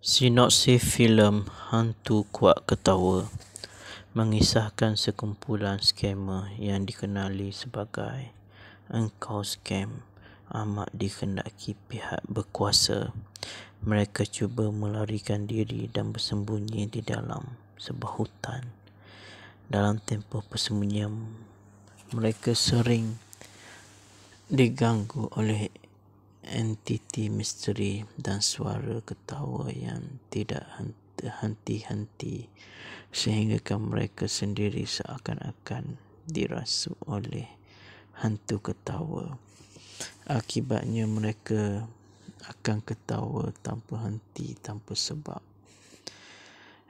Sinopsis filem Hantu Kuat Ketawa mengisahkan sekumpulan skamer yang dikenali sebagai Engkau Scam amat dikehendaki pihak berkuasa. Mereka cuba melarikan diri dan bersembunyi di dalam sebuah hutan. Dalam tempoh persembunyian, mereka sering diganggu oleh entiti misteri dan suara ketawa yang tidak henti-henti, sehingga mereka sendiri seakan-akan dirasuk oleh hantu ketawa. Akibatnya mereka akan ketawa tanpa henti, tanpa sebab.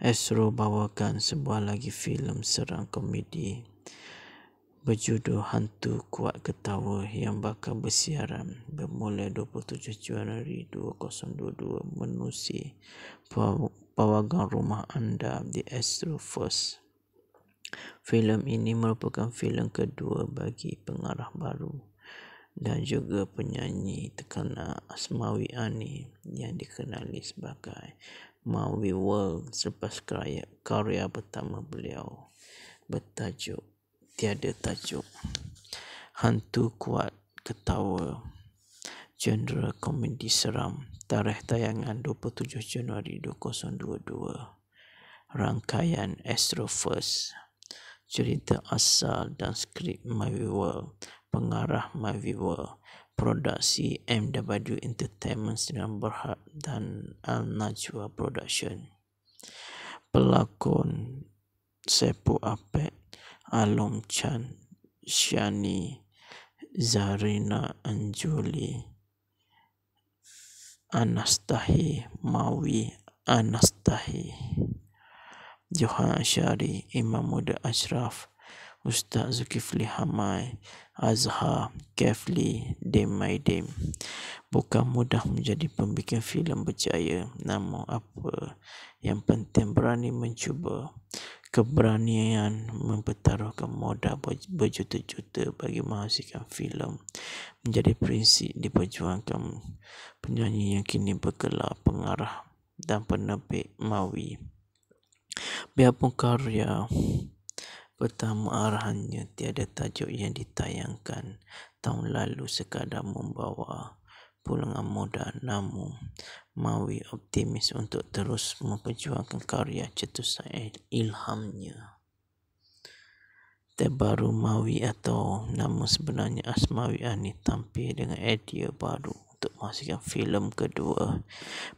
Astro bawakan sebuah lagi filem seram komedi berjudul Hantu Kuat Ketawa yang bakal bersiaran bermula 27 Januari 2022 menerusi pawagam rumah anda di Astro First. Filem ini merupakan filem kedua bagi pengarah baru dan juga penyanyi terkenal Asmawi Ani yang dikenali sebagai Maui World selepas karya pertama beliau bertajuk Tiada Tajuk. Hantu Kuat Ketawa, genre komedi seram, tarikh tayangan 27 Januari 2022. Rangkaian Astro First. Cerita asal dan skrip Maui World, pengarah Maui World, produksi MW Entertainment Sdn Bhd dan Al Najwa Production. Pelakon Seppu Apek, Alom Chan, Shani, Zarina Anjuli, Anastahi, Mawi Anastahi, Johan Asyari, Imam Muda Ashraf, Ustaz Zulkifli Hamai, Azhar, Kefli, Dem. Bukan mudah menjadi pembikin filem berjaya, namun apa yang penting berani mencuba. Keberanian mempertaruhkan modal berjuta-juta bagi menghasilkan filem menjadi prinsip diperjuangkan penyanyi yang kini bergelar pengarah dan penerbit Maui. Biarpun karya pertama arahannya Tiada Tajuk yang ditayangkan tahun lalu sekadar membawa pulangan modal, namun Maui optimis untuk terus memperjuangkan karya cetusan ilhamnya. Terbaru Maui atau nama sebenarnya Asmawi Ani tampil dengan idea baru untuk menghasilkan filem kedua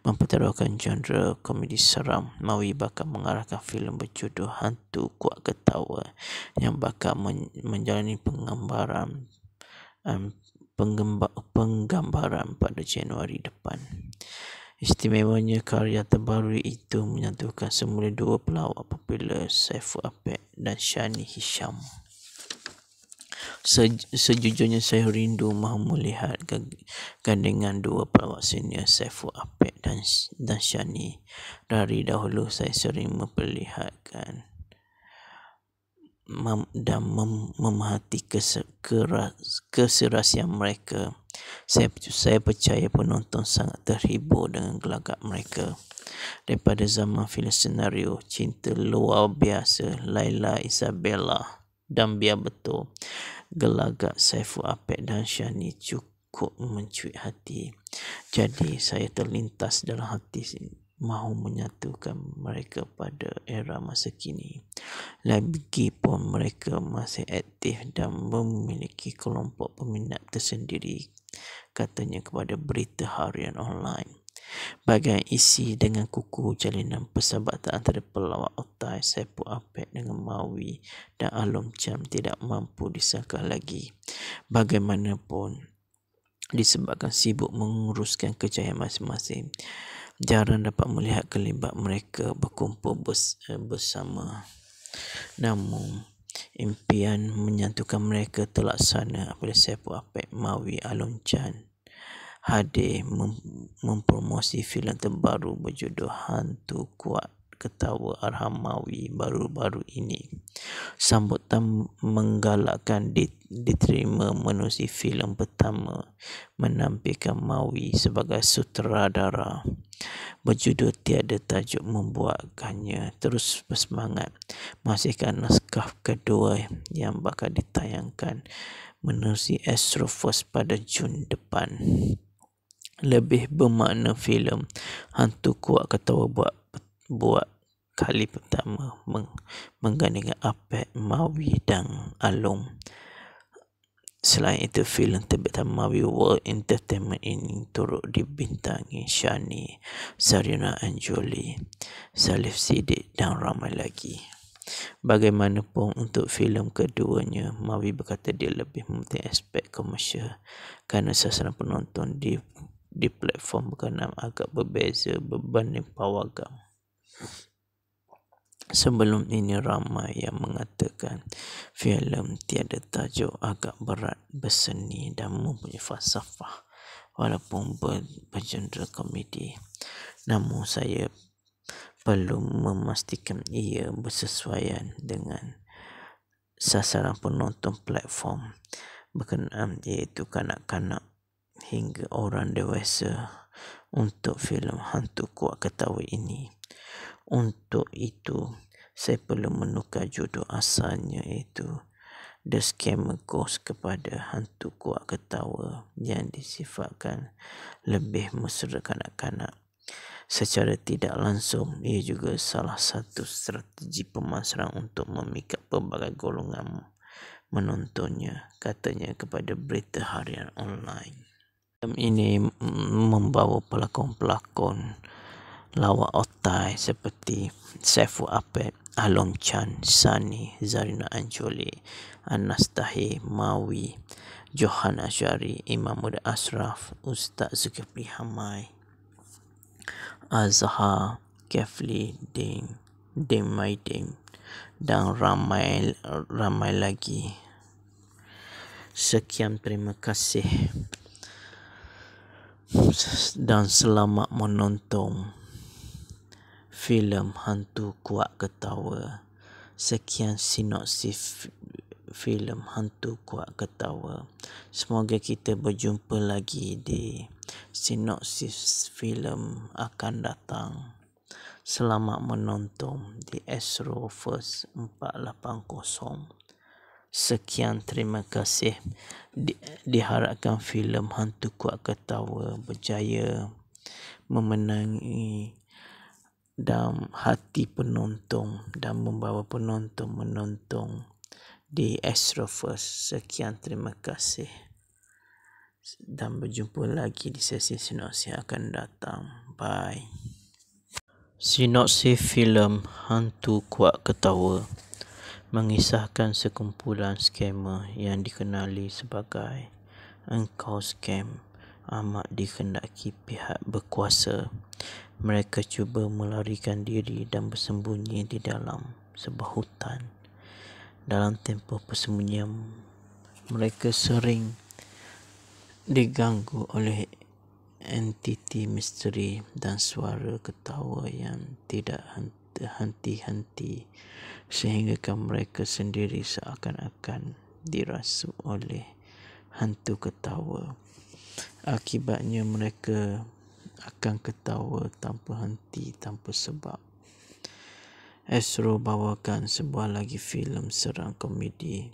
mempertaruhkan genre komedi seram. Maui bakal mengarahkan filem berjudul Hantu Kuat Ketawa yang bakal menjalani penggambaran pada Januari depan. Istimewanya, karya terbaru itu menyatukan semula dua pelawak popular, Seppu Apek dan Shani Hisham. Sejujurnya saya rindu mahu melihat gandengan dua pelawak senior Seppu Apek dan Shani. Dari dahulu saya sering memperlihatkan dan memerhati keserasian mereka. Saya percaya penonton sangat terhibur dengan gelagat mereka. Daripada zaman filem senario Cinta Luar Biasa, Laila Isabella dan Biar Betul, gelagat Seppu Apek dan Shani cukup mencuit hati. Jadi saya terlintas dalam hati mahu menyatukan mereka pada era masa kini. Lagipun mereka masih aktif dan memiliki kelompok peminat tersendiri, katanya kepada berita harian online. Bagian isi dengan kukuh jalinan persahabatan antara pelawak otai Seppu Apek dengan Maui dan Alom Chan tidak mampu disangka lagi. Bagaimanapun, disebabkan sibuk menguruskan kejayaan masing-masing, jarang dapat melihat kelibat mereka berkumpul bersama. Namun, impian menyatukan mereka terlaksana apabila Seppu Apek, Maui, Alom Chan hadir mempromosi filem terbaru berjudul Hantu Kuat ketawa Arhamawi baru-baru ini. Sambutan menggalakkan diterima menerusi filem pertama menampilkan Mawi sebagai sutradara berjudul Tiada Tajuk membuatkannya terus bersemangat menghasilkan naskah kedua yang bakal ditayangkan menerusi Astro First pada Jun depan. Lebih bermakna filem Hantu Kuat Ketawa buat kali pertama menggandingkan Apek, Mawi dan Along. Selain itu, filem terbitan Mawi World Entertainment ini turut dibintangi Shani, Zarina Anjoli, Salif Siddiq dan ramai lagi. Bagaimanapun untuk filem keduanya, Mawi berkata dia lebih mementingkan aspek komersial kerana sasaran penonton di platform berkenaan agak berbeza berbanding Pawagam. Sebelum ini ramai yang mengatakan filem Tiada Tajuk agak berat, berseni dan mempunyai falsafah walaupun bergenre komedi. Namun saya perlu memastikan ia bersesuaian dengan sasaran penonton platform berkenaan iaitu kanak-kanak hingga orang dewasa untuk filem Hantu Kuat Ketawa ini. Untuk itu, saya perlu menukar judul asalnya iaitu The Scammer Ghost kepada Hantu Kuat Ketawa yang disifatkan lebih mesra kanak-kanak. Secara tidak langsung, ia juga salah satu strategi pemasaran untuk memikat pelbagai golongan menontonnya, katanya kepada berita harian online. Filem ini membawa pelakon-pelakon lawak otai seperti Saiful Apek, Along Chan, Sani, Zarina Anjoli, Anas Tahir, Mawi, Johan Asyari, Imam Muda Ashraf, Ustaz Zulkifli Hamai, Azhar, Kefli, Dim Maidin dan ramai lagi. Sekian, terima kasih dan selamat menonton filem Hantu Kuat Ketawa. Sekian sinopsis filem Hantu Kuat Ketawa. Semoga kita berjumpa lagi di sinopsis filem akan datang. Selamat menonton di Astro First 480. Sekian, terima kasih. Diharapkan filem Hantu Kuat Ketawa berjaya memenangi dan hati penonton dan membawa penonton menonton di Astro First. Sekian, terima kasih dan berjumpa lagi di sesi sinopsis yang akan datang. Bye. Sinopsis filem Hantu Kuat Ketawa mengisahkan sekumpulan skamer yang dikenali sebagai Engkau Scam amat dikehendaki pihak berkuasa. Mereka cuba melarikan diri dan bersembunyi di dalam sebuah hutan. Dalam tempoh persembunyian, mereka sering diganggu oleh entiti misteri dan suara ketawa yang tidak henti-henti sehingga mereka sendiri seakan-akan dirasuk oleh hantu ketawa. Akibatnya mereka akan ketawa tanpa henti, tanpa sebab. Astro bawakan sebuah lagi filem seram komedi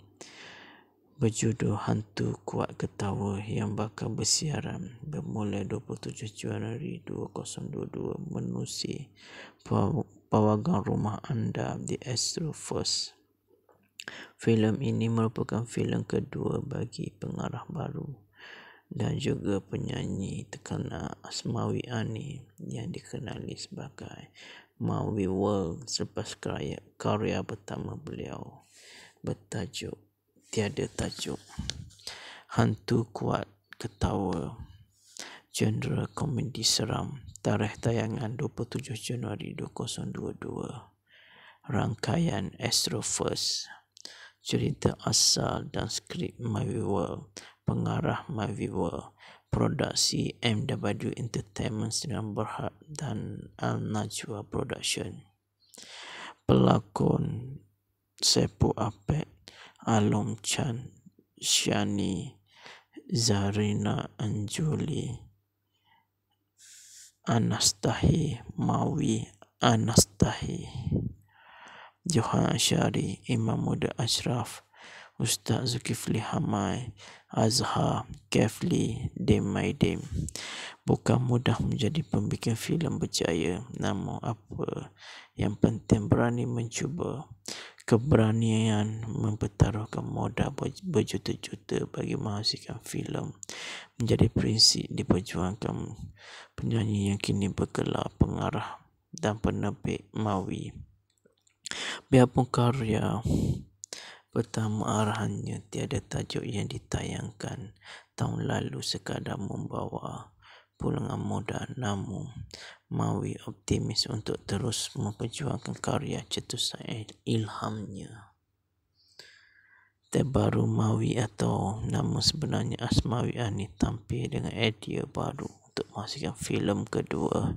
berjudul Hantu Kuat Ketawa yang bakal bersiaran bermula 27 Januari 2022 menerusi pawagam rumah anda di Astro First. Filem ini merupakan filem kedua bagi pengarah baru dan juga penyanyi terkenal Asmawi Ani yang dikenali sebagai Mawi World selepas karya pertama beliau bertajuk Tiada Tajuk. Hantu Kuat Ketawa, genre komedi seram, tarikh tayangan 27 Januari 2022. Rangkaian Astro First. Cerita asal dan skrip Mawi World, pengarah Mawi World, produksi MW Entertainment Sdn Bhd dan Al Najwa Production. pelakon Seppu Apek, Alom Chan, Shani, Zarina Anjuli, Anastahi, Mawi Anastahi, Johan Asyari, Imam Muda Ashraf, Ustaz Zulkifli Hamai, Azhar, Kefli, Dem Maidem. Bukan mudah menjadi pembikin filem berjaya, namun apa yang penting berani mencuba. Keberanian mempertaruhkan modal berjuta-juta bagi menghasilkan filem menjadi prinsip diperjuangkan penyanyi yang kini bergelar pengarah dan penerbit Mawi. Biarpun karya pertama arahannya tiada tajuk yang ditayangkan tahun lalu sekadar membawa pulangan modal, namun Mawi optimis untuk terus memperjuangkan karya cetusan ilhamnya. Terbaru Mawi atau nama sebenarnya Asmawi Ani tampil dengan idea baru untuk menghasilkan filem kedua.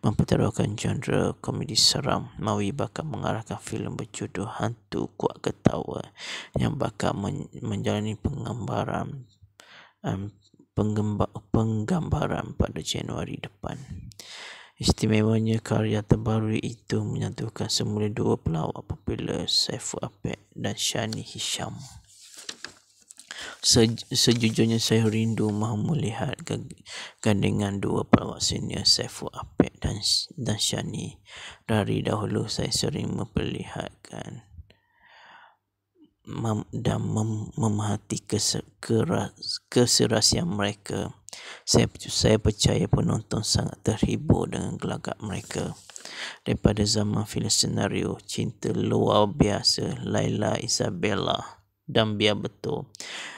Mempertaruhkan genre komedi seram, Mawi bakal mengarahkan filem berjudul Hantu Kuat Ketawa yang bakal menjalani penggambaran pada Januari depan. Istimewanya, karya terbaru itu menyatukan semula dua pelawak popular, Seppu Apek dan Shani Hisham. Sejujurnya saya rindu mahu melihat gandingan dua pelawak senior Seppu Apek dan Shani. Dari dahulu saya sering memperlihatkan dan memerhati keserasian mereka. Saya percaya penonton sangat terhibur dengan gelagat mereka. Daripada zaman filem senario Cinta Luar Biasa, Laila Isabella dan Biar Betul,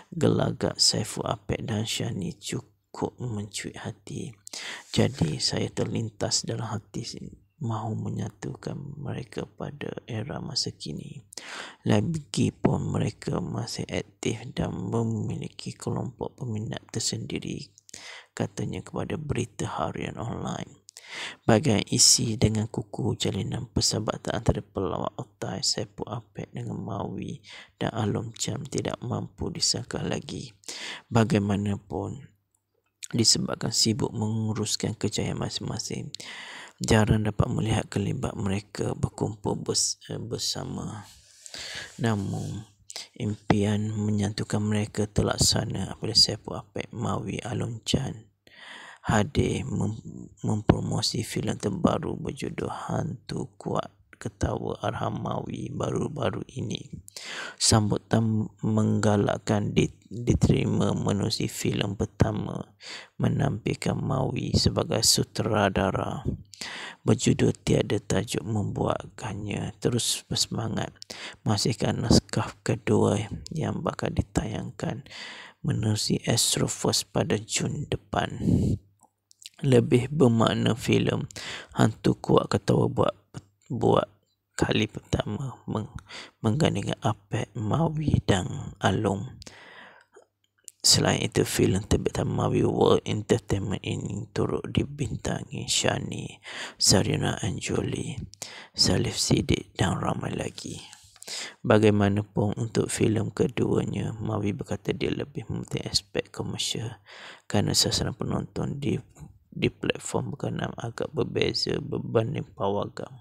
gelagat Seppu Apek dan Shani cukup mencuit hati. Jadi saya terlintas dalam hati mahu menyatukan mereka pada era masa kini. Lagipun mereka masih aktif dan memiliki kelompok peminat tersendiri, katanya kepada berita harian online. Bagian isi dengan kukuh jalinan persahabatan antara pelawak otai Seppu Apek dengan Mawi dan Alom Chan tidak mampu disangka lagi. Bagaimanapun, disebabkan sibuk menguruskan kejayaan masing-masing, jarang dapat melihat kelibat mereka berkumpul bersama. Namun, impian menyatukan mereka terlaksana apabila Seppu Apek, Mawi, Alom Chan hadir mempromosi filem terbaru berjudul Hantu Kuat Ketawa arahan Mawi baru-baru ini. Sambutan menggalakkan diterima menerusi filem pertama menampilkan Mawi sebagai sutradara berjudul Tiada Tajuk, membuatkannya terus bersemangat menghasilkan naskah kedua yang bakal ditayangkan menerusi Astro First pada Jun depan. Lebih bermakna filem Hantu Kuat Ketawa buat kali pertama menggandingkan Apek, Mawi dan Alom. Selain itu, filem terbitan Mawi World Entertainment ini turut dibintangi Shani, Zarina Anjuli, Salif Siddiq dan ramai lagi. Bagaimanapun, untuk filem keduanya, Mawi berkata dia lebih mementing aspek komersial kerana sasaran penonton di platform berkenaan agak berbeza berbanding pawagam.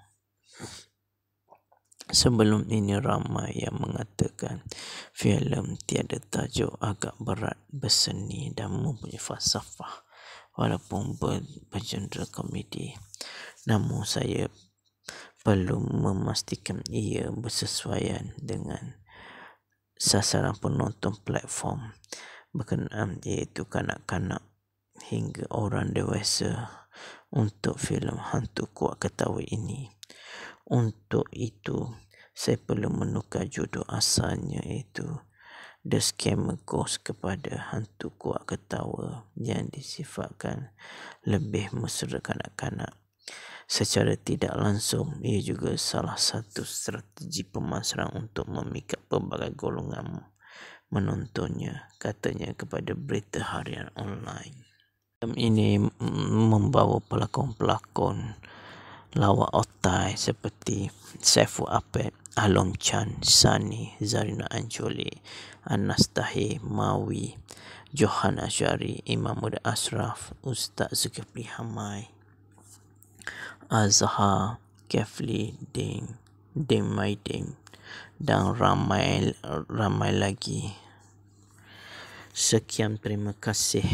Sebelum ini ramai yang mengatakan filem Tiada Tajuk agak berat berseni dan mempunyai falsafah walaupun bergenre komedi. Namun saya perlu memastikan ia bersesuaian dengan sasaran penonton platform berkenaan, iaitu kanak-kanak hingga orang dewasa untuk filem Hantu Kuat Ketawa ini. Untuk itu, saya perlu menukar judul asalnya, iaitu The Scammer Ghost, kepada Hantu Kuat Ketawa yang disifatkan lebih mesra kanak-kanak. Secara tidak langsung, ia juga salah satu strategi pemasaran untuk memikat pelbagai golongan menontonnya, katanya kepada berita harian online. Film ini membawa pelakon-pelakon lawak otai seperti Saiful Apek, Alom Chan, Sani, Zarina Anjoli, Anas Tahir, Mawi, Johan Asyari, Imam Muda Ashraf, Ustaz Zulkifli Hamai, Azhar, Kefli, Ding Maidin dan ramai lagi. Sekian, terima kasih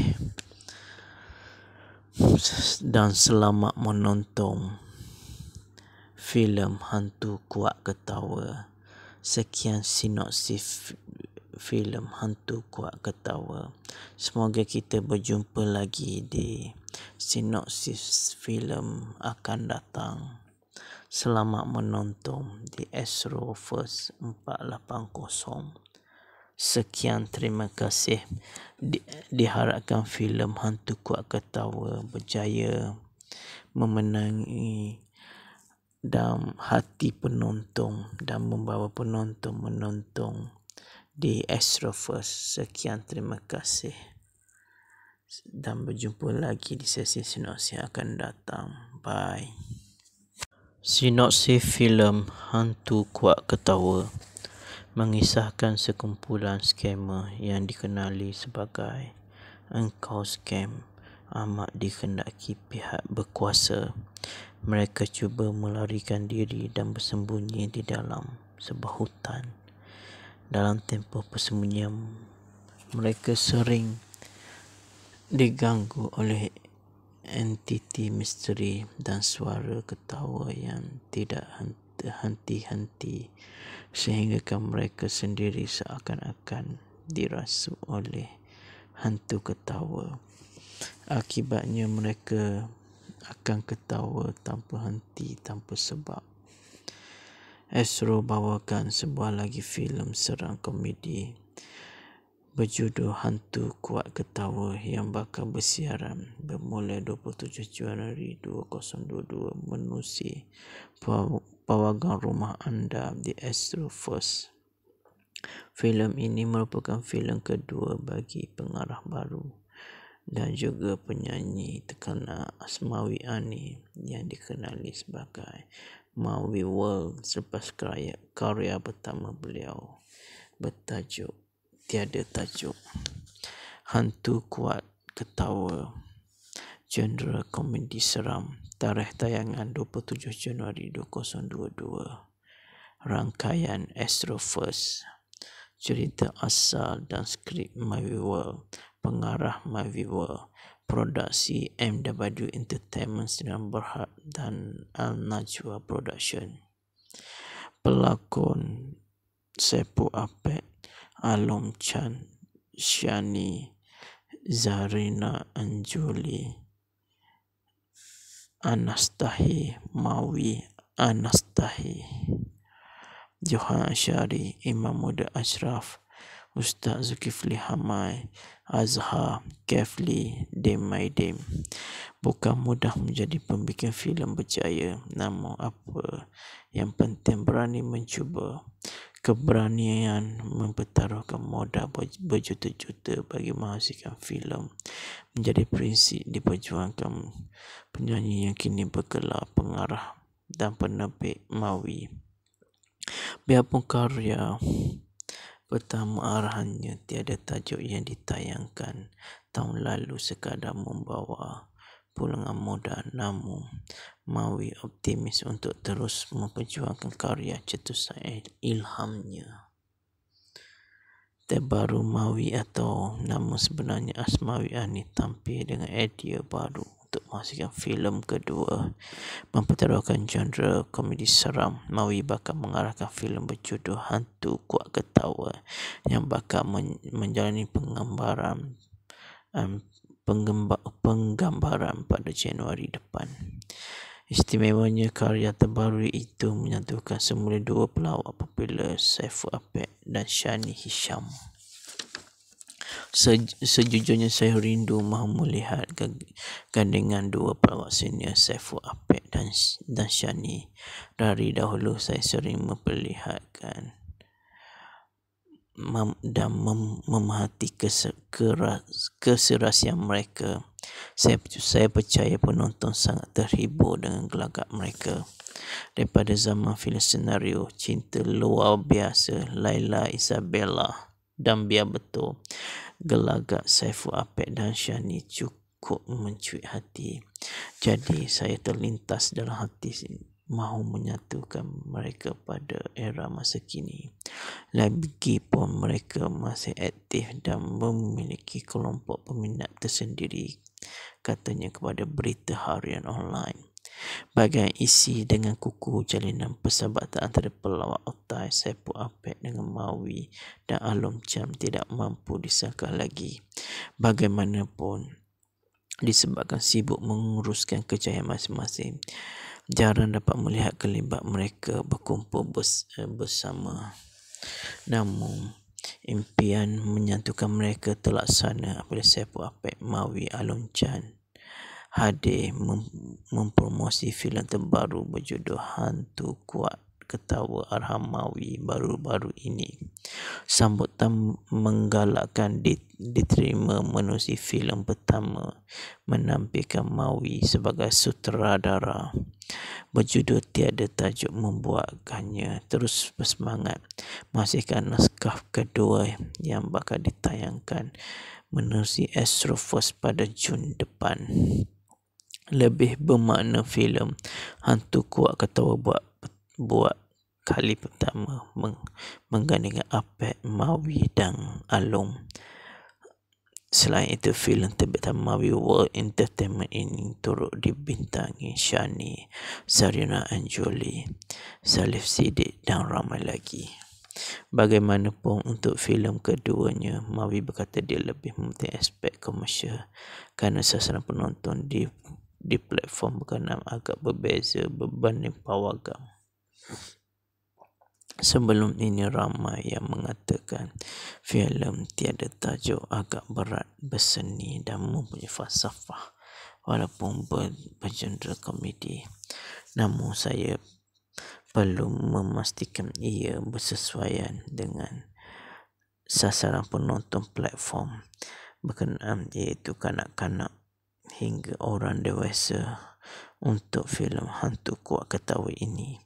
dan selamat menonton filem Hantu Kuat Ketawa. Sekian sinopsis filem Hantu Kuat Ketawa. Semoga kita berjumpa lagi di sinopsis filem akan datang. Selamat menonton di Astro First 480. Sekian, terima kasih. Diharapkan filem Hantu Kuat Ketawa berjaya memenangi dan hati penonton dan membawa penonton menonton di Astro First. Sekian, terima kasih dan berjumpa lagi di sesi sinopsis akan datang. Bye. Sinopsis filem Hantu Kuat Ketawa mengisahkan sekumpulan skamer yang dikenali sebagai Engkau Scam amat dikendaki pihak berkuasa. Mereka cuba melarikan diri dan bersembunyi di dalam sebuah hutan. Dalam tempoh persembunyian, mereka sering diganggu oleh entiti misteri dan suara ketawa yang tidak henti-henti, sehingga mereka sendiri seakan-akan dirasuk oleh hantu ketawa. Akibatnya mereka akan ketawa tanpa henti, tanpa sebab. Astro bawakan sebuah lagi filem seram komedi berjudul Hantu Kuat Ketawa yang bakal bersiaran bermula 27 Januari 2022 menerusi pawagam rumah anda di Astro First. Filem ini merupakan filem kedua bagi pengarah baru dan juga penyanyi terkenal Asmawi Ani yang dikenali sebagai Mawi World selepas karya pertama beliau bertajuk Tiada Tajuk. Hantu Kuat Ketawa, genre komedi seram, tarikh tayangan 27 Januari 2022. Rangkaian Astro First. Cerita asal dan skrip Mawi World, pengarah Mawi World, produksi MW Entertainment Sdn Bhd dan Al Najwa Production. Pelakon Saiful Apek, Alom Chan, Shani, Zarina Anjoli, Anas Tahir, Mawi, Anas Tahir, Johan Asyari, Imam Muda Ashraf, Ustaz Zulkifli Hamai, Azhar, Kefli, Ding Maidin. Bukan mudah menjadi pembikin filem berjaya, namun apa yang penting berani mencuba. Keberanian mempertaruhkan modal berjuta-juta bagi menghasilkan filem menjadi prinsip diperjuangkan penyanyi yang kini bergelar pengarah dan penerbit Mawi. Biarpun karya pertama arahannya Tiada Tajuk yang ditayangkan tahun lalu sekadar membawa pulangan modal, namun Mawi optimis untuk terus memperjuangkan karya cetusan ilhamnya. Terbaru Mawi atau nama sebenarnya Asmawi Ani tampil dengan idea baru untuk menghasilkan filem kedua mempertaruhkan genre komedi seram. Mawi bakal mengarahkan filem berjudul Hantu Kuat Ketawa yang bakal menjalani penggambaran pada Januari depan. Istimewanya, karya terbaru itu menyatukan semula dua pelawak popular, Saiful Apek dan Shani Hisham. Sejujurnya saya rindu mahu melihat gandengan dua pelawak senior Saiful Apek dan Shani. Dari dahulu saya sering memperlihatkan dan memerhati keserasian mereka Saya percaya penonton sangat terhibur dengan gelagak mereka. Daripada zaman filem senario Cinta Luar Biasa, Laila Isabella dan Biar Betul, gelagak Saiful Apek dan Syahni cukup mencuit hati. Jadi saya terlintas dalam hati mahu menyatukan mereka pada era masa kini. Lagipun mereka masih aktif dan memiliki kelompok peminat tersendiri, katanya kepada Berita Harian Online. Bagian isi dengan kukuh jalinan persahabatan antara pelawak otai Saiful Apek dengan Mawi dan Alom Chan tidak mampu disangka lagi. Bagaimanapun, disebabkan sibuk menguruskan kejayaan masing-masing, jarang dapat melihat kelibat mereka berkumpul bersama. Namun, impian menyatukan mereka terlaksana apabila Saiful Apek, Mawi, Alom Chan hadir mempromosi filem terbaru berjudul Hantu Kuat Ketawa Arham Mawi baru-baru ini. Sambutan menggalakkan diterima menerusi filem pertama menampilkan Mawi sebagai sutradara berjudul Tiada Tajuk membuatkannya terus bersemangat menghasilkan naskah kedua yang bakal ditayangkan menerusi Astroverse pada Jun depan. Lebih bermakna filem Hantu Kuat Ketawa buat kali pertama menggandingkan Apek, Mawi dan Along. Selain itu, filem terbitan Mawi World Entertainment ini turut dibintangi Shani, Zarina Anjoli, Salif Siddiq dan ramai lagi. Bagaimanapun, untuk filem keduanya, Mawi berkata dia lebih mementingkan aspek komersial kerana sasaran penonton di platform berkenaan agak berbeza berbanding pawagam. Sebelum ini ramai yang mengatakan filem Tiada Tajuk agak berat, berseni dan mempunyai falsafah walaupun bergenre komedi. Namun saya perlu memastikan ia bersesuaian dengan sasaran penonton platform berkenaan, iaitu kanak-kanak hingga orang dewasa untuk filem Hantu Kuat Ketawa ini.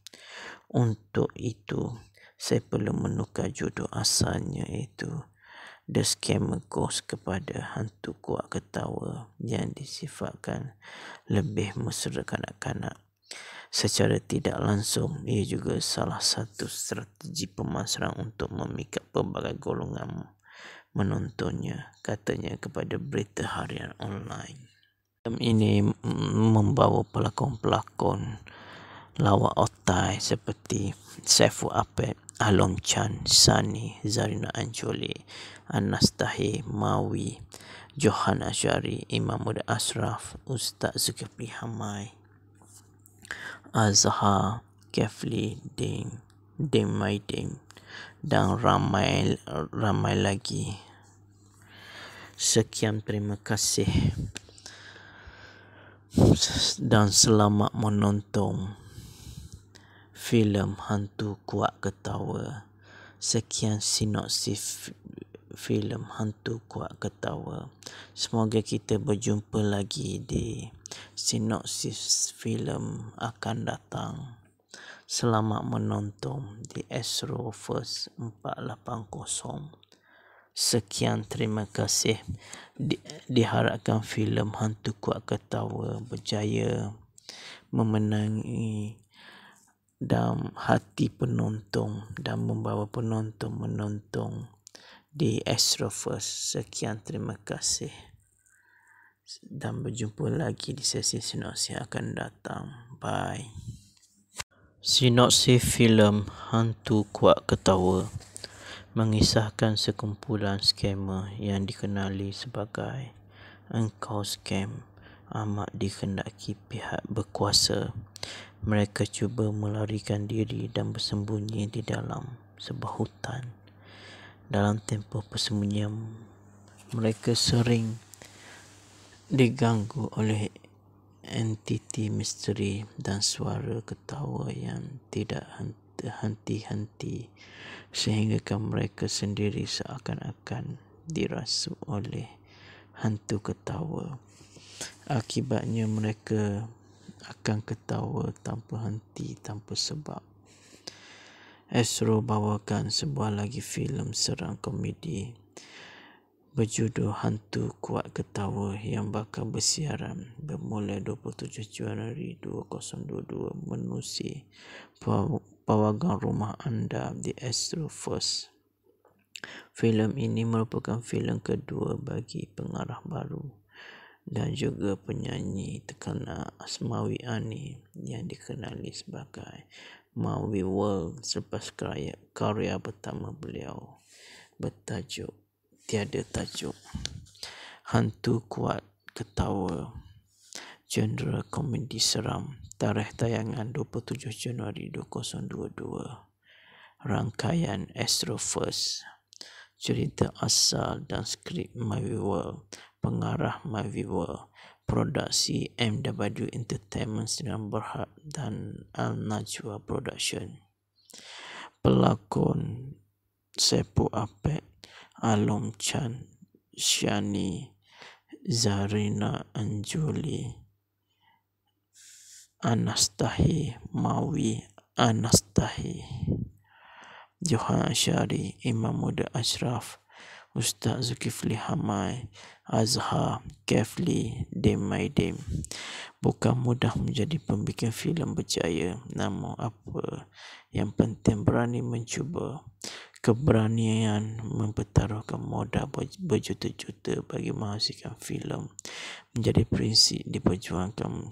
Untuk itu, saya perlu menukar judul asalnya, iaitu The Scammer Ghost kepada Hantu Kuat Ketawa yang disifatkan lebih mesra kanak-kanak. Secara tidak langsung, ia juga salah satu strategi pemasaran untuk memikat pelbagai golongan menontonnya, katanya kepada Berita Harian Online. Filem ini membawa pelakon-pelakon lawak otai seperti Saiful Apek, Alom Chan, Sani, Zarina Anjoli, Anas Tahir, Mawi, Johan Asyari, Imam Muda Ashraf, Ustaz Zulkifli Hamai, Azhar, Kefli, Dim Maidin dan ramai lagi. Sekian, terima kasih dan selamat menonton filem Hantu Kuat Ketawa. Sekian sinopsis filem Hantu Kuat Ketawa. Semoga kita berjumpa lagi di sinopsis filem akan datang. Selamat menonton di Astroverse 480. Sekian, terima kasih. Diharapkan filem Hantu Kuat Ketawa berjaya memenangi dan hati penonton dan membawa penonton menonton di Astroverse. Sekian, terima kasih dan berjumpa lagi di sesi sinopsis yang akan datang. Bye. Sinopsis filem Hantu Kuat Ketawa mengisahkan sekumpulan skamer yang dikenali sebagai Engkau Scam amat dikehendaki pihak berkuasa. Mereka cuba melarikan diri dan bersembunyi di dalam sebuah hutan. Dalam tempoh persembunyian, mereka sering diganggu oleh entiti misteri dan suara ketawa yang tidak henti-henti, sehingga mereka sendiri seakan-akan dirasuk oleh hantu ketawa. Akibatnya mereka akan ketawa tanpa henti, tanpa sebab. Astro bawakan sebuah lagi filem seram komedi berjudul Hantu Kuat Ketawa yang bakal bersiaran bermula 27 Januari 2022 menerusi pawagam rumah anda di Astro First. Filem ini merupakan filem kedua bagi pengarah baru dan juga penyanyi terkenal Asmawi Ani yang dikenali sebagai Maui World selepas karya pertama beliau bertajuk Tiada Tajuk. Hantu Kuat Ketawa, genre komedi seram, tarikh tayangan 27 Januari 2022. Rangkaian Astro First. Cerita asal dan skrip Maui World, pengarah Maui World, produksi MW Entertainment Sdn Bhd dan Al Najwa Production. Pelakon Seppu Apek, Alom Chan, Shani, Zarina Anjuli, Anastahi, Mawi Anastahi, Johan Asyari, Imam Muda Ashraf, Ustaz Zulkifli Hamai, Azhar, Kefli, Dem Maidem. Bukan mudah menjadi pembikin filem berjaya, namun apa yang penting berani mencuba. Keberanian mempertaruhkan modal berjuta-juta bagi menghasilkan filem menjadi prinsip diperjuangkan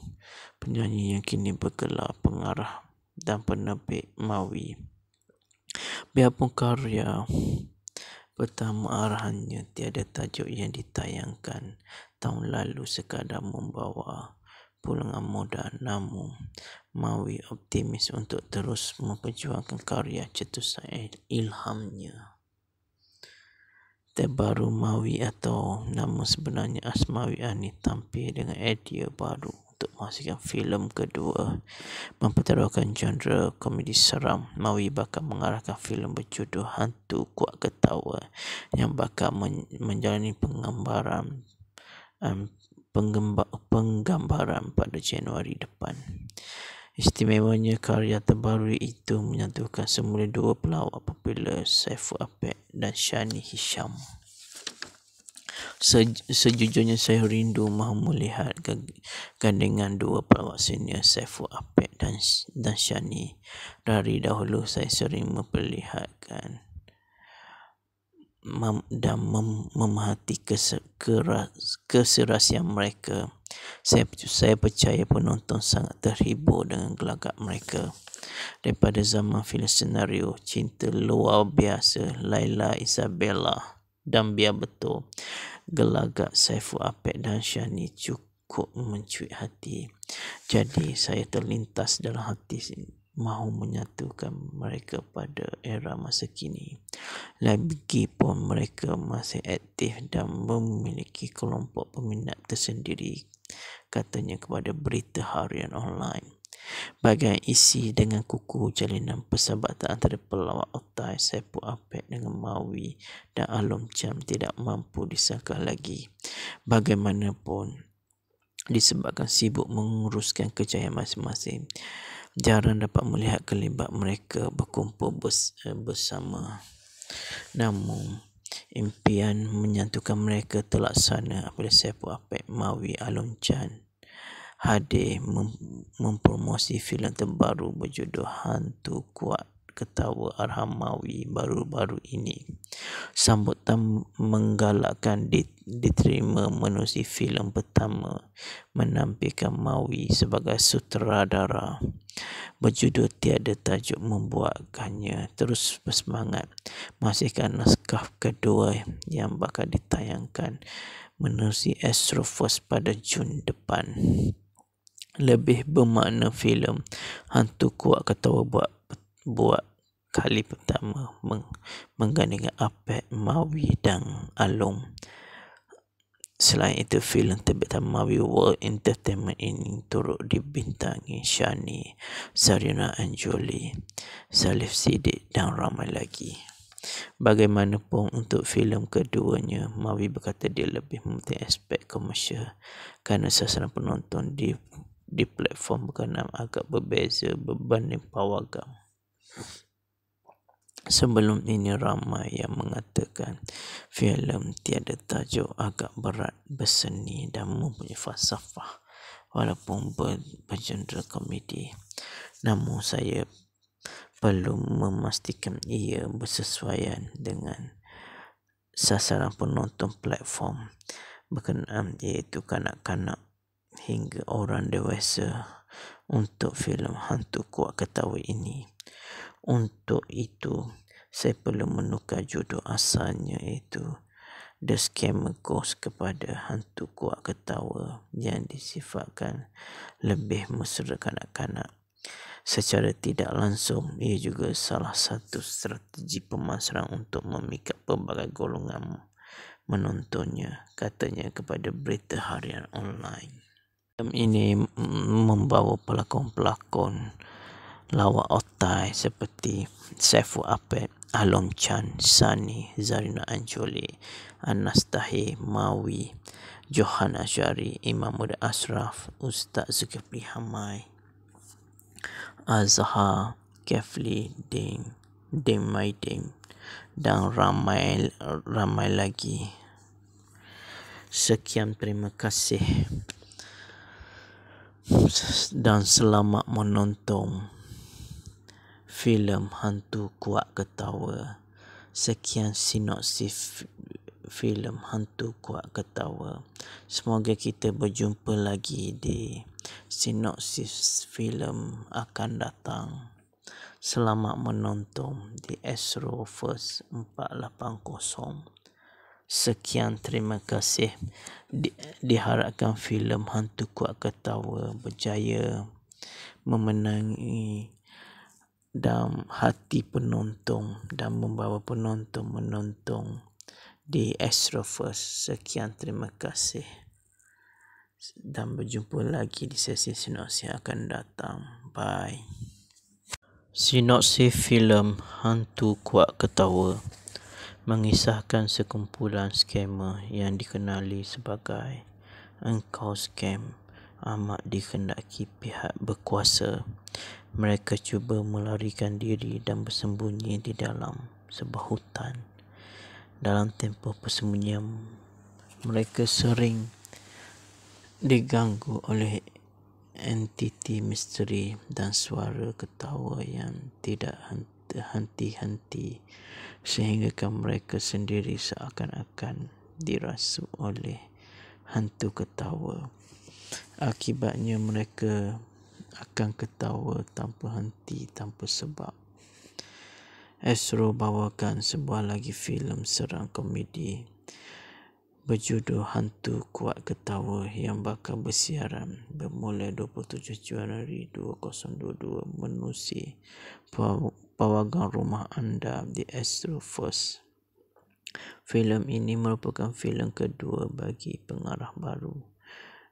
penyanyi yang kini bergelar pengarah dan penerbit Maui. Biarpun karya pertama arahannya Tiada Tajuk yang ditayangkan tahun lalu sekadar membawa pulangan modal, namun Maui optimis untuk terus memperjuangkan karya cetusan ilhamnya. Terbaru Maui atau nama sebenarnya Asmawi Ani tampil dengan idea baru untuk menghasilkan filem kedua mempertaruhkan genre komedi seram. Maui bakal mengarahkan filem berjudul Hantu Kuat Ketawa yang bakal menjalani penggambaran pada Januari depan. Istimewanya karya terbaru itu menyatukan semula dua pelawak popular, Seppu Apek dan Shani Hisham. Sejujurnya saya rindu mahu melihat gandengan dua pelawak senior Seppu Apek dan Shani. Dari dahulu saya sering memperlihatkan dan memerhati keserasian mereka. Saya percaya penonton sangat terhibur dengan gelagat mereka. Daripada zaman filem senario Cinta Luar Biasa, Laila Isabella dan Biar Betul, gelagat Seppu Apek dan Shani cukup mencuit hati. Jadi saya terlintas dalam hati mahu menyatukan mereka pada era masa kini. Lagipun mereka masih aktif dan memiliki kelompok peminat tersendiri, katanya kepada berita harian online. Bagian isi dengan kukuh jalinan persahabatan antara pelawak otai Seppu Apek dengan Maui dan Alom Chan tidak mampu disangka lagi. Bagaimanapun, disebabkan sibuk menguruskan kejayaan masing-masing, jarang dapat melihat kelibat mereka berkumpul bersama. Namun, impian menyatukan mereka terlaksana apabila Seppu Apek, Maui, Alom Chan hadir mempromosi filem terbaru berjudul Hantu Kuat Ketawa arahan Maui baru-baru ini. Sambutan menggalakkan diterima menerusi filem pertama menampilkan Maui sebagai sutradara berjudul Tiada Tajuk membuatkannya terus bersemangat menghasilkan naskah kedua yang bakal ditayangkan menerusi Astro First pada Jun depan. Lebih bermakna filem Hantu Kuat Ketawa buat kali pertama menggandingkan Apek, Maui dan Alom. Selain itu, filem terbitan Maui World Entertainment ini turut dibintangi Shani, Zarina Anjuli, Salif Siddiq dan ramai lagi. Bagaimanapun untuk filem keduanya, Mawi berkata dia lebih mementing aspek komersial kerana sasaran penonton di platform berkenaan agak berbeza berbanding pawagam. Sebelum ini ramai yang mengatakan filem tiada tajuk agak berat, berseni dan mempunyai falsafah walaupun bergenre komedi. Namun saya perlu memastikan ia bersesuaian dengan sasaran penonton platform berkenaan, iaitu kanak-kanak hingga orang dewasa untuk filem hantu kuat ketawa ini. Untuk itu, saya perlu menukar judul asalnya, iaitu The Scammer Ghost kepada hantu kuat ketawa yang disifatkan lebih mesra kanak-kanak. Secara tidak langsung, ia juga salah satu strategi pemasaran untuk memikat pelbagai golongan menontonnya, katanya kepada berita harian online. Filem ini membawa pelakon-pelakon lawak otai seperti Saiful Apek, Alom Chan, Sani, Zarina Anjoli, Anas Tahir, Mawi, Johan Asyari, Imam Muda Ashraf, Ustaz Zulkifli Hamai, Azhar, Kefli, Ding Maidin dan ramai lagi. Sekian, terima kasih dan selamat menonton filem hantu kuat ketawa. Sekian sinopsis filem hantu kuat ketawa. Semoga kita berjumpa lagi di sinopsis filem akan datang. Selamat menonton di Astro First 480. Sekian, terima kasih. Diharapkan filem hantu kuat ketawa berjaya memenangi dan hati penonton dan membawa penonton menonton di Astro First. Sekian, terima kasih dan berjumpa lagi di sesi sinopsis yang akan datang. Bye. Sinopsis filem hantu kuat ketawa mengisahkan sekumpulan skamer yang dikenali sebagai Engkau Scam amat dikehendaki pihak berkuasa. Mereka cuba melarikan diri dan bersembunyi di dalam sebuah hutan. Dalam tempoh persembunyian, mereka sering diganggu oleh entiti misteri dan suara ketawa yang tidak henti-henti, sehingga mereka sendiri seakan-akan dirasuk oleh hantu ketawa. Akibatnya mereka akan ketawa tanpa henti, tanpa sebab. Astro bawakan sebuah lagi filem seram komedi berjudul Hantu Kuat Ketawa yang bakal bersiaran bermula 27 Januari 2022 menerusi pawagam rumah anda di Astro First. Filem ini merupakan filem kedua bagi pengarah baru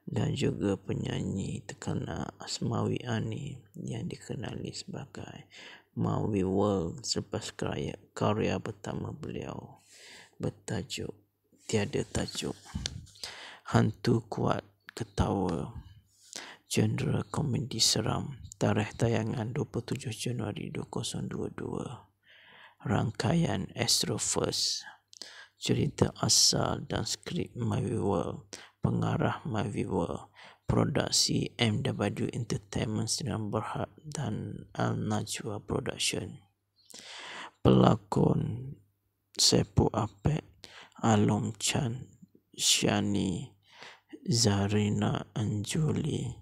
dan juga penyanyi terkenal Asmawi Ani yang dikenali sebagai Mawi World selepas karya pertama beliau bertajuk Tiada Tajuk. Hantu Kuat Ketawa, genre komedi seram, tarikh tayangan 27 Januari 2022. Rangkaian Astro First. Cerita asal dan skrip Mawi World, pengarah Mawi World, produksi MW Entertainment Sdn Bhd dan Al Najwa Production. Pelakon Saiful Apek, Alom Chan, Shani, Zarina Anjoli,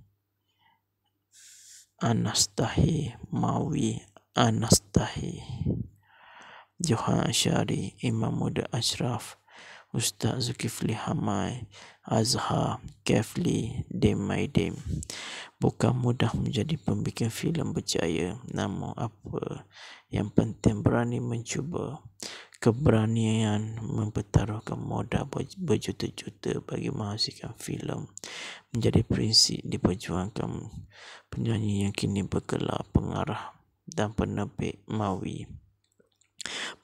Anas Tahir, Mawi, Anas Tahir, Johan Asyari, Imam Muda Ashraf, Ustaz Zulkifli Hamai, Azhar, Kefli, Ding Maidin. Bukan mudah menjadi pembikin filem berjaya, namun apa yang penting berani mencuba. Keberanian mempertaruhkan modal berjuta-juta bagi menghasilkan filem menjadi prinsip diperjuangkan penyanyi yang kini bergelar pengarah dan penerbit Mawi.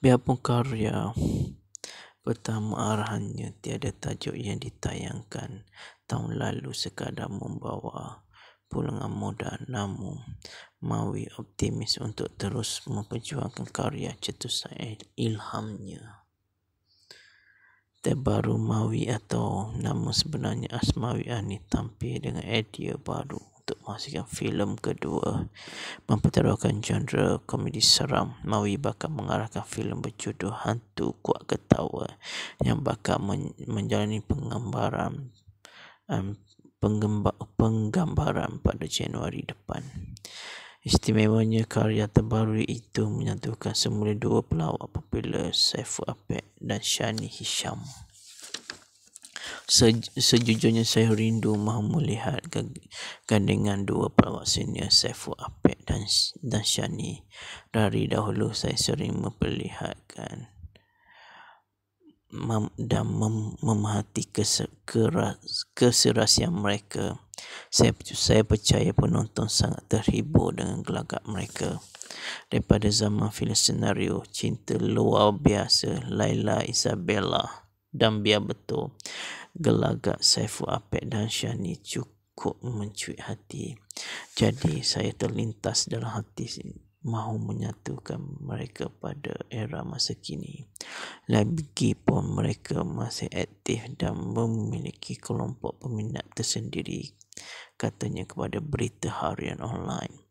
Biarpun karya pertama arahannya tiada tajuk yang ditayangkan tahun lalu sekadar membawa pulangan modal, namun Mawi optimis untuk terus memperjuangkan karya cetusan ilhamnya. Terbaru Mawi atau nama sebenarnya Asmawi Ani tampil dengan idea baru untuk menghasilkan filem kedua mempertaruhkan genre komedi seram. Mawi bakal mengarahkan filem berjudul Hantu Kuat Ketawa yang bakal menjalani penggambaran pada Januari depan. Istimewanya karya terbaru itu menyatukan semula dua pelawak popular, Saiful Apek dan Shani Hisham. Sejujurnya saya rindu mahu melihat gandengan dua pelawak senior Saiful Apek dan Shani. Dari dahulu saya sering memperlihatkan dan memerhati keserasian mereka. Saya percaya penonton sangat terhibur dengan gelagat mereka. Daripada zaman filem senario Cinta Luar Biasa, Laila Isabella dan Biar Betul, gelagat Saiful Apek dan Shani cukup mencuit hati. Jadi saya terlintas dalam hati mahu menyatukan mereka pada era masa kini. Lagipun mereka masih aktif dan memiliki kelompok peminat tersendiri, katanya kepada berita harian online.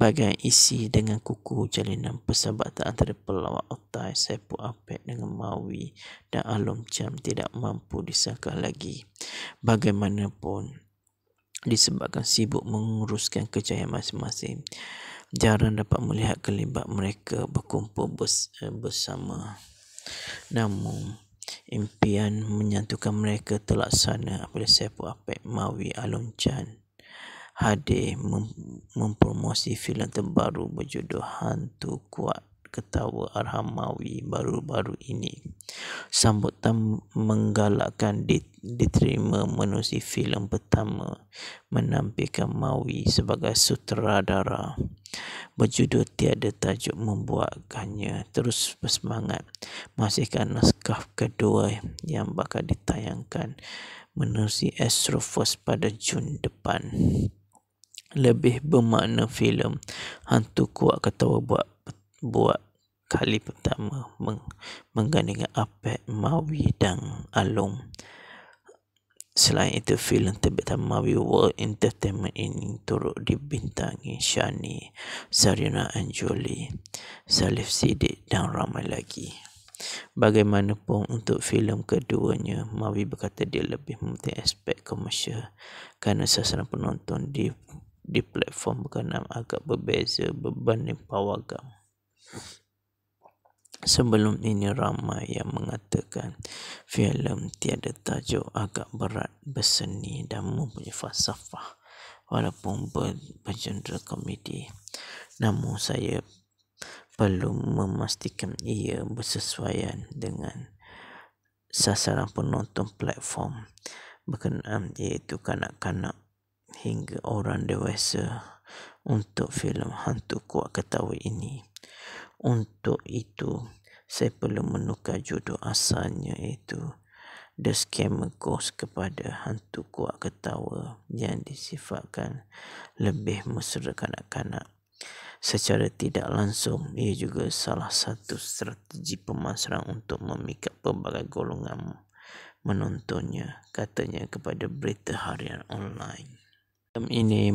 Bagian isi dengan kukuh jalinan persahabatan antara pelawak otai Saiful Apek dengan Mawi dan Alom Chan tidak mampu disangka lagi. Bagaimanapun, disebabkan sibuk menguruskan kejayaan masing-masing, jarang dapat melihat kelibat mereka berkumpul bersama. Namun, impian menyatukan mereka terlaksana apabila Saiful Apek, Mawi, Alom Chan hadir mempromosi filem terbaru berjudul Hantu Kuat Ketawa arahan Mawi baru-baru ini. Sambutan menggalakkan diterima menerusi filem pertama menampilkan Mawi sebagai sutradara berjudul Tiada Tajuk, membuatkannya terus bersemangat menghasilkan naskah kedua yang bakal ditayangkan menerusi Astro First pada Jun depan. Lebih bermakna filem Hantu Kuat Ketawa buat kali pertama menggandingkan Apek, Mawi dan Alom. Selain itu, filem terbitan Mawi World Entertainment ini turut dibintangi Shani, Zarina Anjoli, Salif Siddiq dan ramai lagi. Bagaimanapun, untuk filem keduanya, Mawi berkata dia lebih mementingkan aspek komersial kerana sasaran penonton di platform berkenaan agak berbeza berbanding pawagam. Sebelum ini ramai yang mengatakan filem Tiada Tajuk agak berat, berseni dan mempunyai falsafah walaupun bergenre komedi. Namun saya perlu memastikan ia bersesuaian dengan sasaran penonton platform berkenaan, iaitu kanak-kanak hingga orang dewasa untuk filem Hantu Kuat Ketawa ini. Untuk itu, saya perlu menukar judul asalnya, iaitu The Scammer Ghost kepada Hantu Kuat Ketawa yang disifatkan lebih mesra kanak-kanak. Secara tidak langsung, ia juga salah satu strategi pemasaran untuk memikat pelbagai golongan menontonnya, katanya kepada berita harian online. Filem ini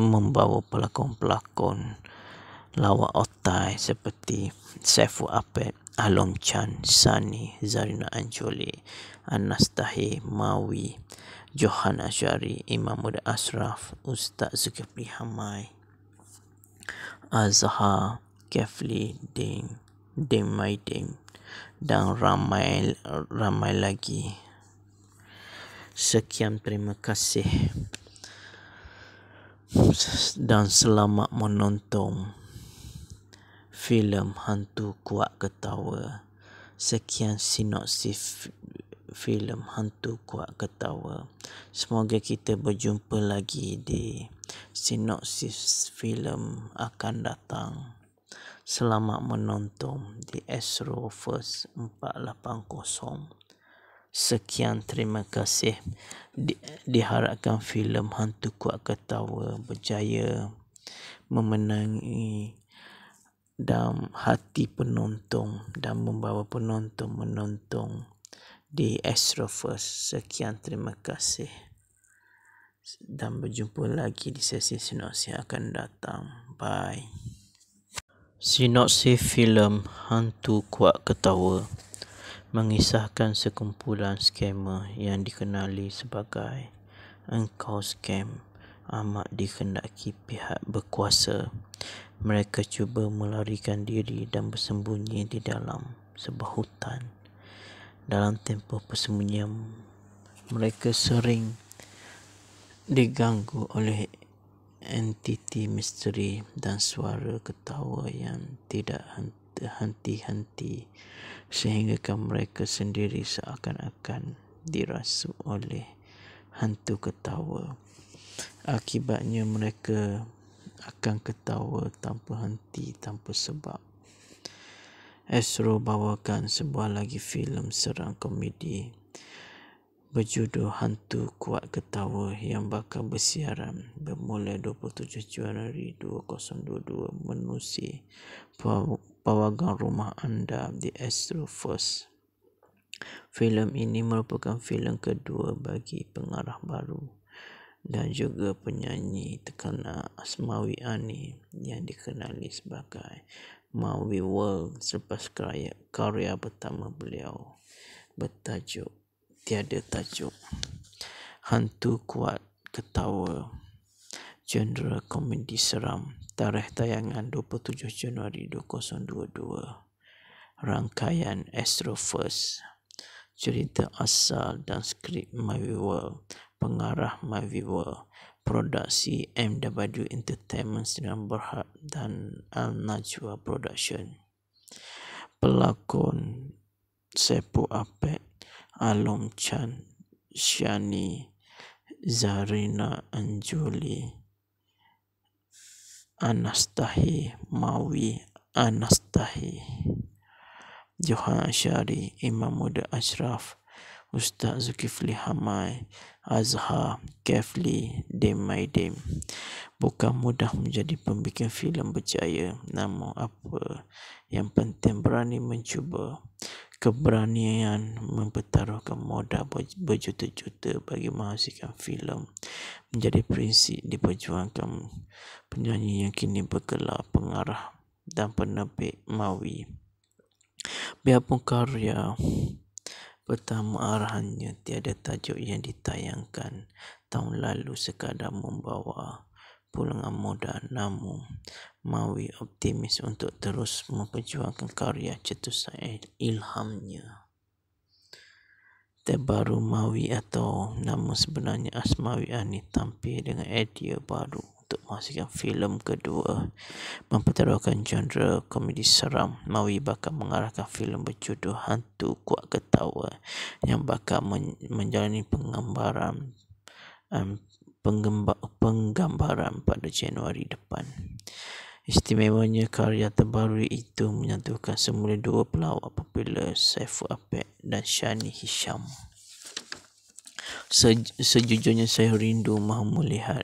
membawa pelakon-pelakon lawak otai seperti Saiful Apek, Alom Chan, Sani, Zarina Anjoli, Anas Tahir, Mawi, Johan Asyari, Imam Muda Ashraf, Ustaz Zulkifli Hamai, Azhar, Kefli, Ding Maidin dan ramai lagi. Sekian, terima kasih dan selamat menonton filem Hantu Kuat Ketawa. Sekian sinopsis filem Hantu Kuat Ketawa. Semoga kita berjumpa lagi di sinopsis filem akan datang. Selamat menonton di Astroverse 480. Sekian, terima kasih. Diharapkan filem Hantu Kuat Ketawa berjaya memenangi dan hati penonton dan membawa penonton menonton di Astroverse. Sekian, terima kasih. Dan berjumpa lagi di sesi sinopsis yang akan datang. Bye. Sinopsis filem Hantu Kuat Ketawa mengisahkan sekumpulan skamer yang dikenali sebagai engkau scam amat dikehendaki pihak berkuasa. Mereka cuba melarikan diri dan bersembunyi di dalam sebuah hutan. Dalam tempoh persembunyian, mereka sering diganggu oleh entiti misteri dan suara ketawa yang tidak henti-henti, sehingga mereka sendiri seakan-akan dirasuk oleh hantu ketawa. Akibatnya mereka akan ketawa tanpa henti, tanpa sebab. Astro bawakan sebuah lagi filem seram komedi berjudul Hantu Kuat Ketawa yang bakal bersiaran bermula 27 Januari 2022 menerusi pawagam rumah anda di Astroverse. Filem ini merupakan filem kedua bagi pengarah baru dan juga penyanyi terkenal Asmawi Ani yang dikenali sebagai Mawi World selepas karya pertama beliau bertajuk Tiada Tajuk. Hantu Kuat Ketawa, genre komedi seram, tarikh tayangan 27 Januari 2022. Rangkaian Astroverse, cerita asal dan skrip Mawi World, pengarah Mawi World, produksi MW Entertainment Sdn Bhd dan Al Najwa Production. Pelakon Sepu Apek, Alom Chan, Shani, Zarina Anjuli, Anastahi, Mawi Anastahi, Johan Asyari, Imam Muda Ashraf, Ustaz Zulkifli Hamai, Azhar, Kefli, Dem Maidem. Bukan mudah menjadi pembikin filem berjaya, namun apa yang penting berani mencuba. Keberanian mempertaruhkan modal berjuta-juta bagi menghasilkan filem menjadi prinsip diperjuangkan penyanyi yang kini bergelar pengarah dan penerbit Mawi. Biarpun karya pertama arahannya Tiada Tajuk yang ditayangkan tahun lalu sekadar membawa pulangan modal, namun Mawi optimis untuk terus memperjuangkan karya cetusan ilhamnya. Terbaru Mawi atau nama sebenarnya Asmawi Ani tampil dengan idea baru untuk menghasilkan filem kedua mempertaruhkan genre komedi seram. Mawi bakal mengarahkan filem berjudul Hantu Kuat Ketawa yang bakal menjalani penggambaran pada Januari depan. Istimewanya, karya terbaru itu menyatukan semula dua pelawak popular, Saiful Apek dan Shani Hisham. Sejujurnya saya rindu mahu melihat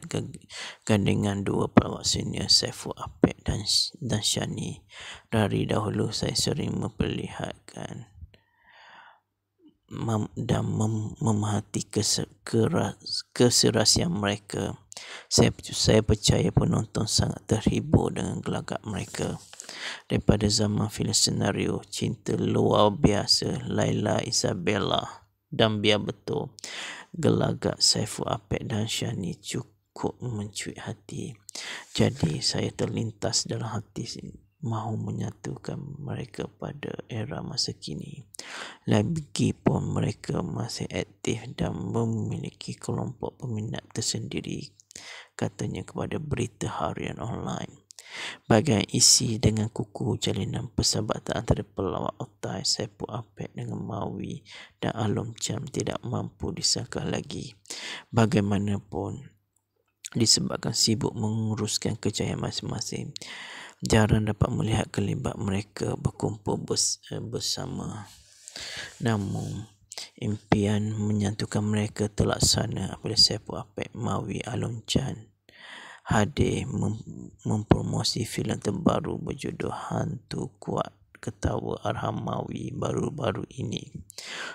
gandengan dua pelawak senior Saiful Apek dan Shani. Dari dahulu saya sering memperlihatkan dan memerhati keserasian mereka. Saya percaya penonton sangat terhibur dengan gelagat mereka. Daripada zaman filem senario Cinta Luar Biasa, Laila Isabella, dan Biar Betul, gelagat Saiful Apek dan Shani cukup mencuit hati. Jadi saya terlintas dalam hati mahu menyatukan mereka pada era masa kini. Lagipun mereka masih aktif dan memiliki kelompok peminat tersendiri, katanya kepada berita harian online. Bagian isi dengan kukuh jalinan persahabatan antara pelawak otai Saiful Apek dengan Mawi dan Alom Chan tidak mampu disangka lagi. Bagaimanapun, disebabkan sibuk menguruskan kejayaan masing-masing, Jarang dapat melihat kelibat mereka berkumpul bersama. Namun, impian menyatukan mereka terlaksana apabila Saiful Apek Mawi Alon Chan hadir mempromosi filem terbaru berjudul Hantu Kuat Ketawa Arham Mawi baru-baru ini.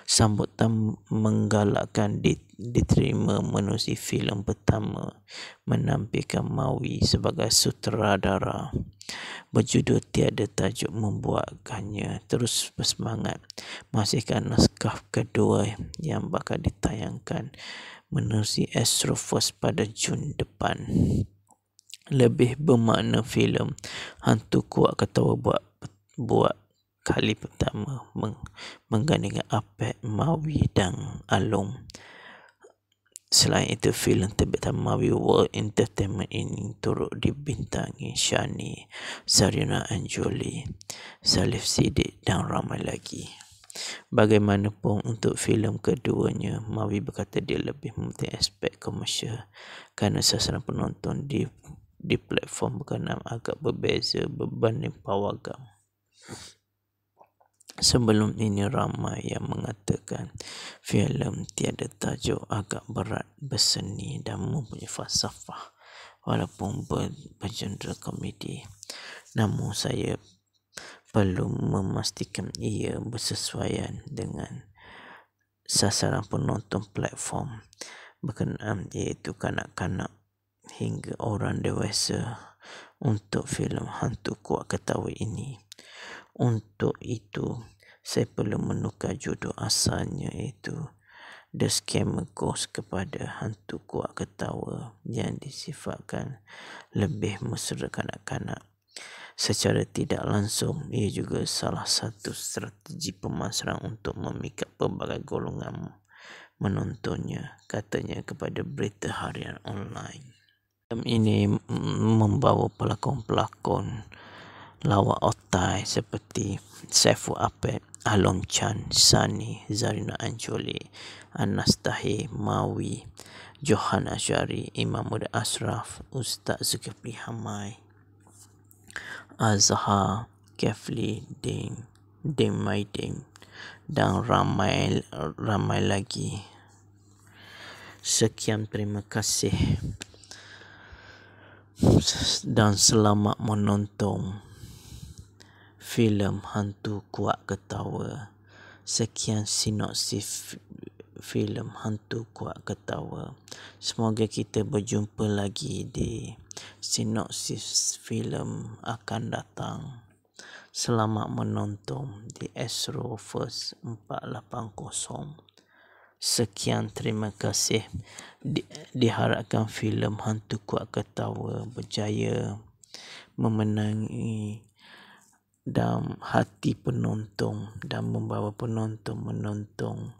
Sambutan menggalakkan diterima menerusi filem pertama menampilkan Mawi sebagai sutradara berjudul Tiada Tajuk membuatkannya terus bersemangat menghasilkan naskah kedua yang bakal ditayangkan menerusi Astro Force pada Jun depan. Lebih bermakna filem Hantu Kuat Ketawa buat kali pertama menggandingkan Apek Mawi dan Along. Selain itu, filem terbitan Mawi World Entertainment ini turut dibintangi Shani, Zarina Anjoli, Salif Siddiq dan ramai lagi. Bagaimanapun untuk filem keduanya, Mawi berkata dia lebih mementingkan aspek komersial kerana sasaran penonton di platform berkenaan agak berbeza berbanding Pawagam. Sebelum ini ramai yang mengatakan filem Tiada Tajuk agak berat berseni dan mempunyai falsafah walaupun bergenre komedi. Namun saya perlu memastikan ia bersesuaian dengan sasaran penonton platform berkenaan iaitu kanak-kanak hingga orang dewasa untuk filem Hantu Kuat Ketawa ini. Untuk itu, saya perlu menukar judul asalnya iaitu The Scammer Ghost kepada Hantu Kuat Ketawa yang disifatkan lebih mesra kanak-kanak. Secara tidak langsung, ia juga salah satu strategi pemasaran untuk memikat pelbagai golongan menontonnya, katanya kepada berita harian online. Filem ini membawa pelakon-pelakon lawak otai seperti Saiful Apek, Along Chan, Sani, Zarina Anjoli, Anas Tahir, Mawi, Johan Asyari, Imam Muda Ashraf, Ustaz Zulkifli Hamai, Azhar, Kefli, Ding Maidin dan ramai lagi. Sekian, terima kasih dan selamat menonton filem Hantu Kuat Ketawa. Sekian sinopsis filem Hantu Kuat Ketawa. Semoga kita berjumpa lagi di sinopsis filem akan datang. Selamat menonton di Astro First 480. Sekian, terima kasih. Diharapkan filem Hantu Kuat Ketawa berjaya memenangi dan hati penonton dan membawa penonton menonton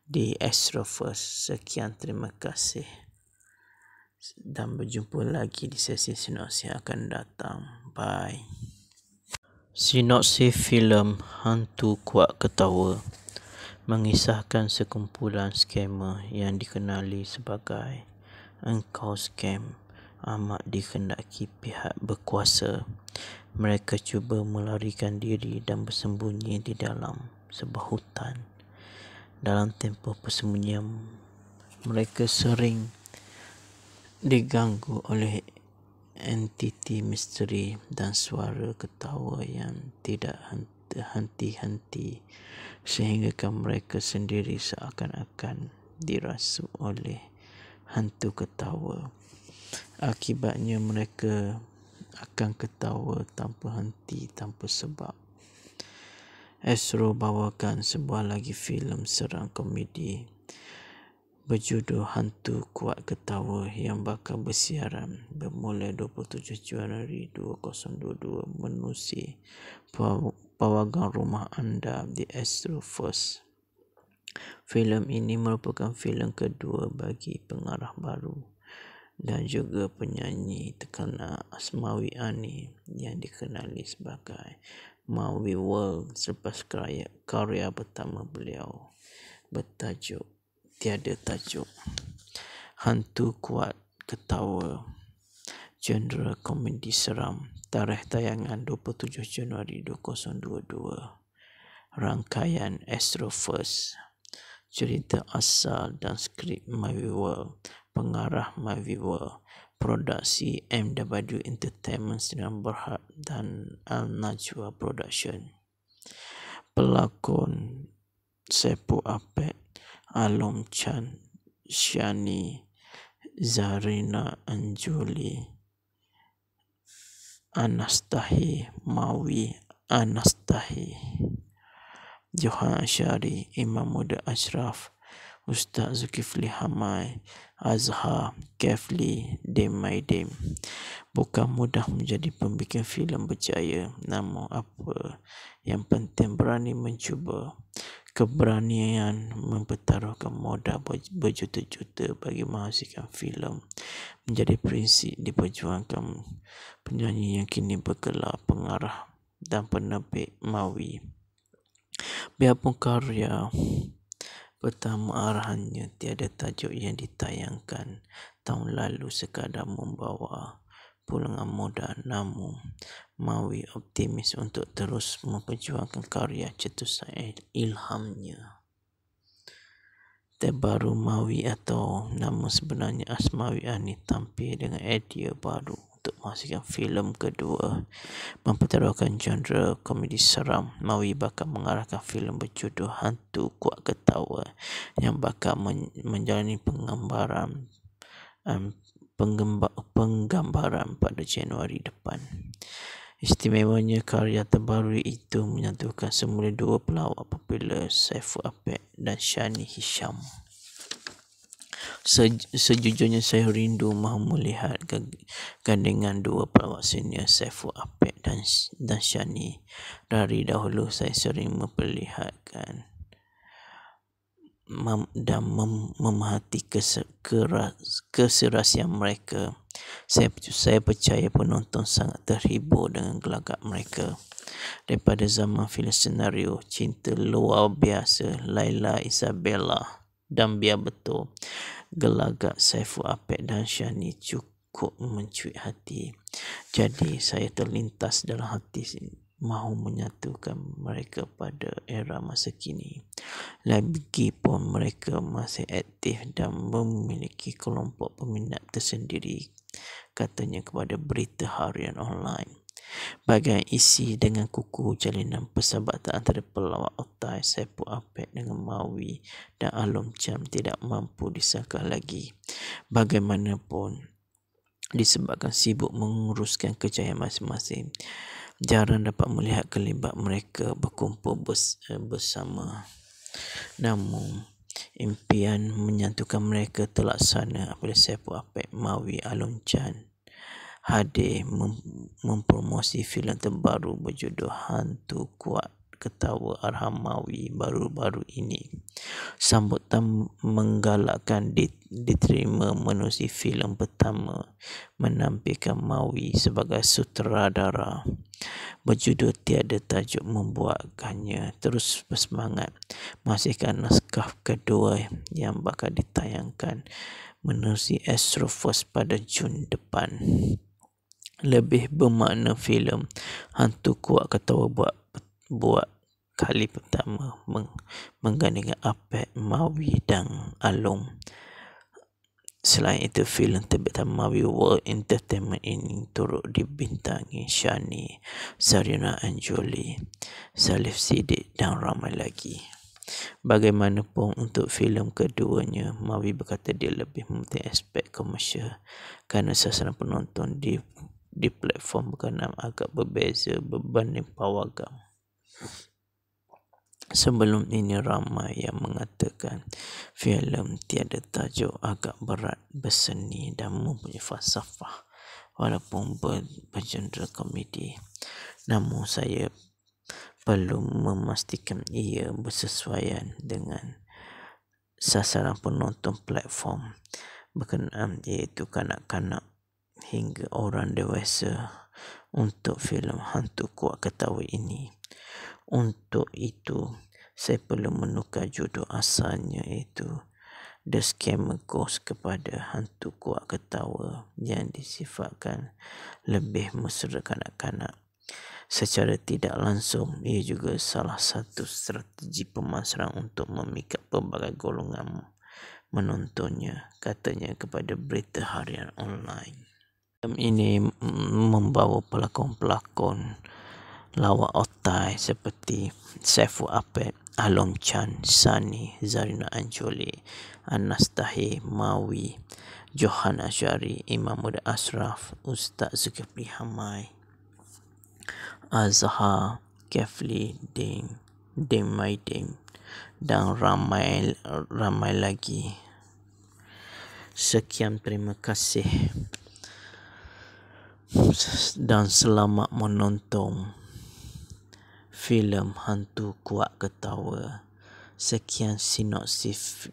di Astro First. Sekian, terima kasih dan berjumpa lagi di sesi sinopsis yang akan datang. Bye. Sinopsis filem Hantu Kuat Ketawa mengisahkan sekumpulan skamer yang dikenali sebagai Engkau Scam amat dikehendaki pihak berkuasa. Mereka cuba melarikan diri dan bersembunyi di dalam sebuah hutan. Dalam tempoh persembunyian, mereka sering diganggu oleh entiti misteri dan suara ketawa yang tidak henti-henti sehingga mereka sendiri seakan-akan dirasuk oleh hantu ketawa. Akibatnya mereka akan ketawa tanpa henti, tanpa sebab. Astro bawakan sebuah lagi filem seram komedi berjudul Hantu Kuat Ketawa yang bakal bersiaran bermula 27 Januari 2022 menerusi pawagam rumah anda di Astro First. Filem ini merupakan filem kedua bagi pengarah baru dan juga penyanyi terkenal Asmawi Ani yang dikenali sebagai Mawi World selepas karya pertama beliau bertajuk Tiada Tajuk. Hantu Kuat Ketawa genre komedi seram. Tarikh tayangan 27 Januari 2022. Rangkaian Astroverse. Cerita asal dan skrip Movie World. Pengarah Movie World. Produksi MW Entertainment Sdn Bhd dan Al Najwa Production. Pelakon Seppu Apek, Alom Chan, Shani, Zarina Anjuli, Anastahi, Mawi Anastahi, Johan Asyari, Imam Muda Ashraf, Ustaz Zulkifli Hamai, Azhar, Kefli, Dem. Bukan mudah menjadi pembikin filem berjaya, namun apa yang penting berani mencuba. Keberanian mempertaruhkan modal berjuta-juta bagi menghasilkan filem menjadi prinsip diperjuangkan penyanyi yang kini bergelar pengarah dan penerbit Mawi. Biarpun karya pertama arahannya tiada tajuk yang ditayangkan tahun lalu sekadar membawa pulangan modal, namun Mawi optimis untuk terus memperjuangkan karya cetusan ilhamnya. Terbaru Mawi atau nama sebenarnya Asmawi Ani tampil dengan idea baru untuk menghasilkan filem kedua mempertaruhkan genre komedi seram. Mawi bakal mengarahkan filem berjudul Hantu Kuat Ketawa yang bakal menjalani penggambaran pada Januari depan. Istimewanya karya terbaru itu menyatukan semula dua pelawak popular, Seppu Apek dan Shani Hisham. Sejujurnya saya rindu mahu melihat gandengan dua pelawak senior Seppu Apek dan Shani. Dari dahulu saya sering memperlihatkan dan memerhati keserasian mereka. Saya percaya penonton sangat terhibur dengan gelagat mereka. Daripada zaman filem senario Cinta Luar Biasa, Laila Isabella, dan biar betul, gelagat Seppu Apek dan Shani cukup mencuit hati. Jadi saya terlintas dalam hati mahu menyatukan mereka pada era masa kini. Lagipun mereka masih aktif dan memiliki kelompok peminat tersendiri, katanya kepada berita harian online. Bagian isi dengan kukuh jalinan persahabatan antara pelawak otai Seppu Apek dengan Mawi dan Alom Chan tidak mampu disangka lagi. Bagaimanapun, disebabkan sibuk menguruskan kejayaan masing-masing, jarang dapat melihat kelibat mereka berkumpul bersama. Namun, impian menyatukan mereka terlaksana apabila Seppu Apek, Mawi, Alom Chan hadir mempromosi filem terbaru berjudul Hantu Kuat Ketawa arahan Mawi baru-baru ini. Sambutan menggalakkan diterima menerusi filem pertama menampilkan Mawi sebagai sutradara berjudul Tiada Tajuk, membuatkannya terus bersemangat menghasilkan naskah kedua yang bakal ditayangkan menerusi Astroverse pada Jun depan. Lebih bermakna filem Hantu Kuat Ketawa buat kali pertama menggandingkan Apek, Mawi dan Alom. Selain itu, filem terbitan Mawi World Entertainment ini turut dibintangi Shani, Zarina Anjuli, Salif Siddiq dan ramai lagi. Bagaimanapun, untuk filem keduanya, Mawi berkata dia lebih mementing aspek komersial kerana sasaran penonton di platform berkenaan agak berbeza berbanding pawagam. Sebelum ini ramai yang mengatakan filem Tiada Tajuk agak berat, berseni dan mempunyai falsafah walaupun bergenre komedi. Namun saya perlu memastikan ia bersesuaian dengan sasaran penonton platform berkenaan, iaitu kanak-kanak hingga orang dewasa untuk filem Hantu Kuat Ketawa ini. Untuk itu, saya perlu menukar judul asalnya, iaitu The Scammer Ghost kepada hantu kuak ketawa yang disifatkan lebih mesra kanak-kanak. Secara tidak langsung, ia juga salah satu strategi pemasaran untuk memikat pelbagai golongan menontonnya, katanya kepada berita harian online. Film ini membawa pelakon-pelakon lawak otai seperti Saiful Apek, Alom Chan, Sani, Zarina Anjoli, Anas Tahir, Mawi, Johan Asyari, Imam Muda Ashraf, Ustaz Zulkifli Hamai, Azhar, Kefli, Dame Maidem dan ramai lagi. Sekian, terima kasih dan selamat menonton filem Hantu Kuak Ketawa. Sekian sinopsis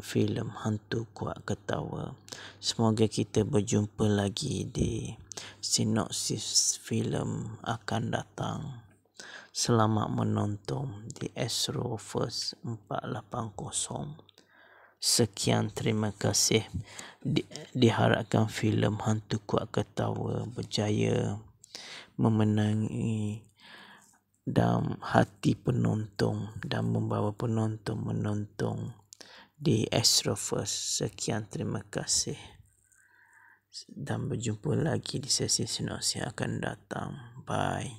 filem Hantu Kuak Ketawa. Semoga kita berjumpa lagi di sinopsis filem akan datang. Selamat menonton di Astroverse 480. Sekian, terima kasih. Diharapkan filem Hantu Kuak Ketawa berjaya memenangi dan hati penonton dan membawa penonton menonton di Astroverse. Sekian, terima kasih dan berjumpa lagi di sesi sinopsis akan datang. Bye.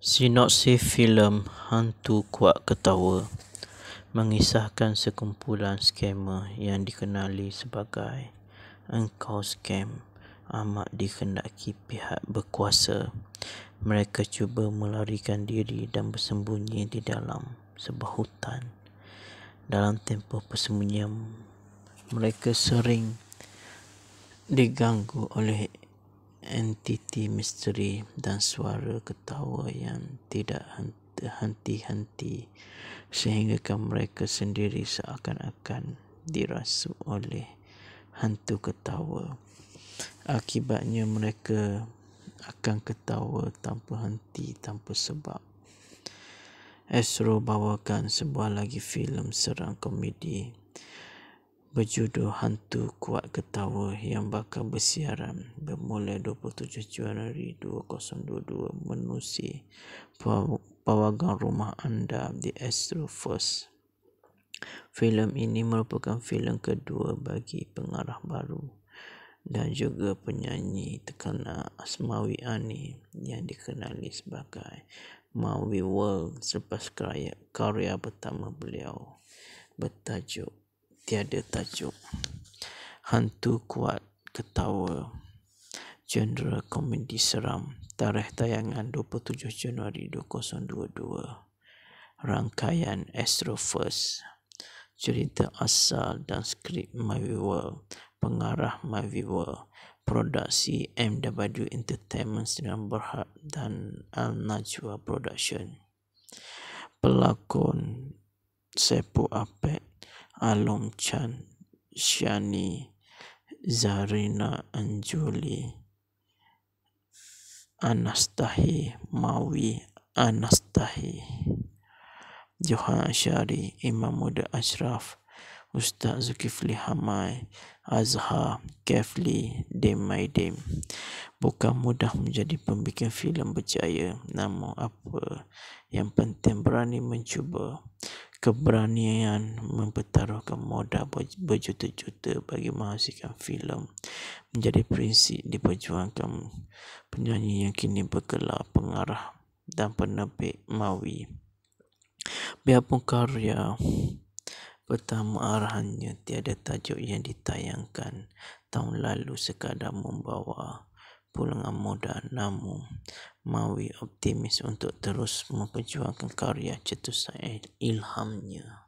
Sinopsis filem Hantu Kuak Ketawa mengisahkan sekumpulan skamer yang dikenali sebagai Engkau Scam amat dikendaki pihak berkuasa. Mereka cuba melarikan diri dan bersembunyi di dalam sebuah hutan. Dalam tempoh persembunyian, mereka sering diganggu oleh entiti misteri dan suara ketawa yang tidak henti-henti, sehingga mereka sendiri seakan-akan dirasuk oleh hantu ketawa. Akibatnya mereka akan ketawa tanpa henti, tanpa sebab. Astro bawakan sebuah lagi filem seram komedi berjudul Hantu Kuat Ketawa yang bakal bersiaran bermula 27 Januari 2022 menerusi pawagam rumah anda di Astroverse. Filem ini merupakan filem kedua bagi pengarah baru dan juga penyanyi terkenal Asmawi Ani yang dikenali sebagai Mawi World selepas karya pertama beliau bertajuk Tiada Tajuk. Hantu Kuat Ketawa, genre komedi seram, tarikh tayangan 27 Januari 2022. Rangkaian Astroverse. Cerita asal dan skrip Mawi World, pengarah Mawi World, produksi MW Entertainment Sdn Bhd dan Al Najwa Production. Pelakon Saiful Apek, Alom Chan, Shani, Zarina Anjoli, Anas Tahir, Mawi, Anas Tahir, Johan Asyari, Imam Muda Ashraf, Ustaz Zulkifli Hamai, Azhar, Kefli, Dame Maidem. Bukan mudah menjadi pembikin filem berjaya, namun apa yang penting berani mencuba. Keberanian mempertaruhkan modal berjuta-juta bagi menghasilkan filem menjadi prinsip diperjuangkan penyanyi yang kini bergelar pengarah dan penerbit Mawi. Biarpun karya pertama arahannya Tiada Tajuk yang ditayangkan tahun lalu sekadar membawa pulangan modal, namun Mawi optimis untuk terus memperjuangkan karya cetusan ilhamnya.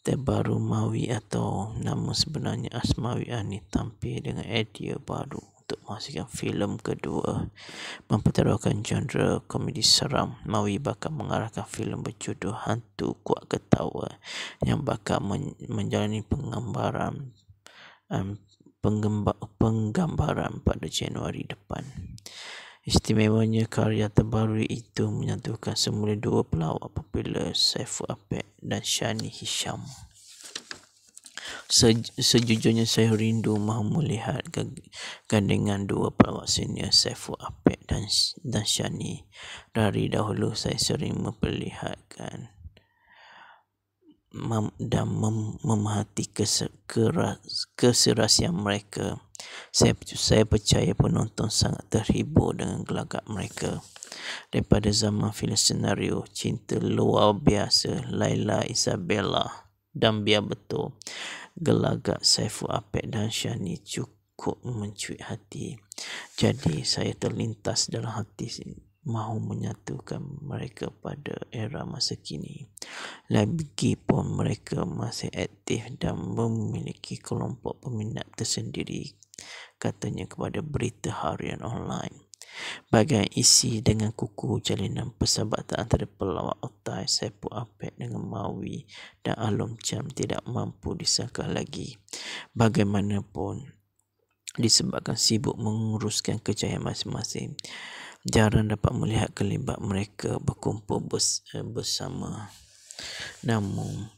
Terbaru Mawi atau nama sebenarnya Asmawi Ani tampil dengan idea baru untuk menghasilkan filem kedua mempertaruhkan genre komedi seram. Mawi bakal mengarahkan filem berjudul Hantu Kuat Ketawa yang bakal menjalani penggambaran pada Januari depan. Istimewanya, karya terbaru itu menyatukan semula dua pelawak popular Saiful Apek dan Shani Hisham. Sejujurnya saya rindu mahu melihat gandengan dua pelawak senior Saiful Apek dan Shani. Dari dahulu saya sering memperlihatkan dan memerhati keserasian mereka. Saya percaya penonton sangat terhibur dengan gelagak mereka. Daripada zaman filem senario Cinta Luar Biasa Laila Isabella, dan biar betul, gelagak Saiful Apek dan Shani cukup mencuit hati. Jadi saya terlintas dalam hati mahu menyatukan mereka pada era masa kini. Lagipun mereka masih aktif dan memiliki kelompok peminat tersendiri, katanya kepada Berita Harian Online. Bagian isi dengan kukuh jalinan persahabatan antara pelawak otai Saiful Apek dengan Mawi dan Alom Chan tidak mampu disangka lagi. Bagaimanapun, disebabkan sibuk menguruskan kejayaan masing-masing, jarang dapat melihat kelibat mereka berkumpul bersama. Namun,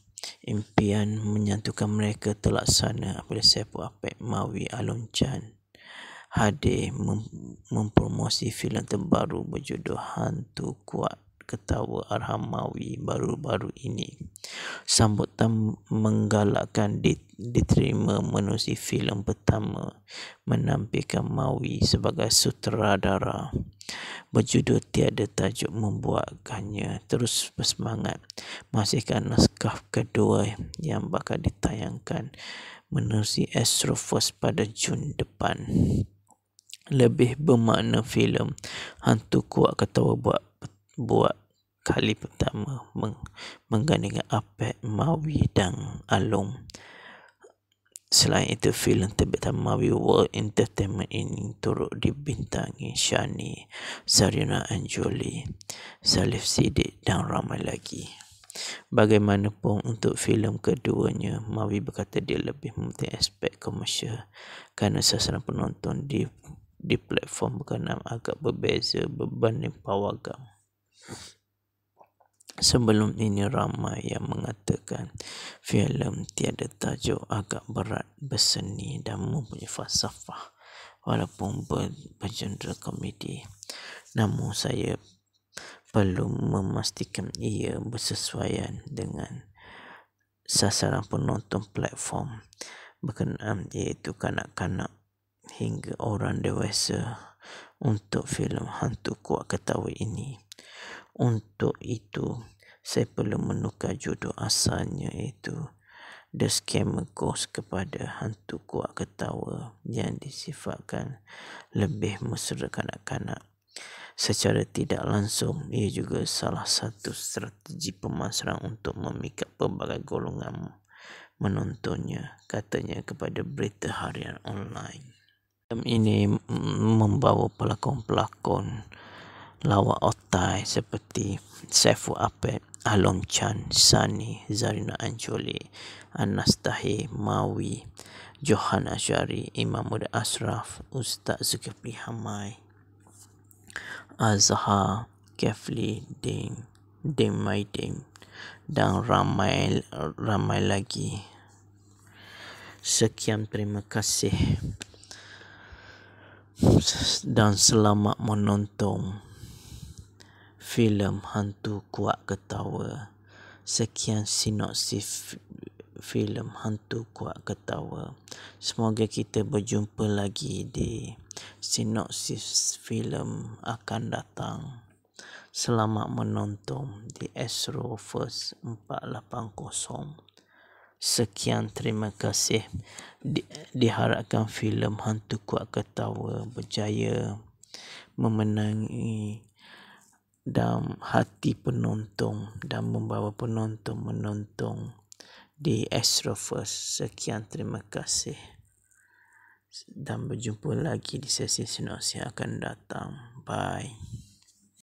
impian menyatukan mereka terlaksana apabila Saiful Apek, Mawi, Alom Chan hadir mempromosi filem terbaru berjudul Hantu Kuat Ketawa Arham Mawi baru-baru ini. Sambutan menggalakkan diterima menerusi filem pertama menampilkan Mawi sebagai sutradara berjudul Tiada Tajuk, membuatkannya terus bersemangat menghasilkan naskah kedua yang bakal ditayangkan menerusi Astro First pada Jun depan. Lebih bermakna filem Hantu Kuat Ketawa buat kali pertama menggandingkan Apek, Mawi dan Alom. Selain itu, filem terbitan Mawi World Entertainment ini turut dibintangi Shani, Zarina Anjoli, Salif Siddiq dan ramai lagi. Bagaimanapun, untuk filem keduanya, Mawi berkata dia lebih mementingkan aspek komersial kerana sasaran penonton di platform berkenaan agak berbeza berbanding Pawagam. Sebelum ini ramai yang mengatakan filem Tiada Tajuk agak berat berseni dan mempunyai falsafah walaupun bergenre komedi. Namun saya perlu memastikan ia bersesuaian dengan sasaran penonton platform berkenaan, iaitu kanak-kanak hingga orang dewasa untuk filem Hantu Kuat Ketawa ini. Untuk itu, saya perlu menukar judul asalnya, iaitu The Scammer Ghost, kepada Hantu Kuat Ketawa yang disifatkan lebih mesra kanak-kanak. Secara tidak langsung, ia juga salah satu strategi pemasaran untuk memikat pelbagai golongan menontonnya, katanya kepada Berita Harian Online. Filem ini membawa pelakon-pelakon lawak otai seperti Saiful Apek, Alom Chan, Shani, Zarina Anjoli, Anas Tahir, Mawi, Johan Asyari, Imam Muda Ashraf, Ustaz Zulkifli Hamai, Azhar, Kefli, Dim Maidin dan ramai lagi. Sekian, terima kasih dan selamat menonton filem Hantu Kuat Ketawa. Sekian sinopsis filem Hantu Kuat Ketawa. Semoga kita berjumpa lagi di sinopsis filem akan datang. Selamat menonton di Astro First 480. Sekian, terima kasih. Diharapkan filem Hantu Kuat Ketawa berjaya memenangi dan hati penonton dan membawa penonton menonton di Astro First. Sekian, terima kasih dan berjumpa lagi di sesi sinopsis yang akan datang. Bye.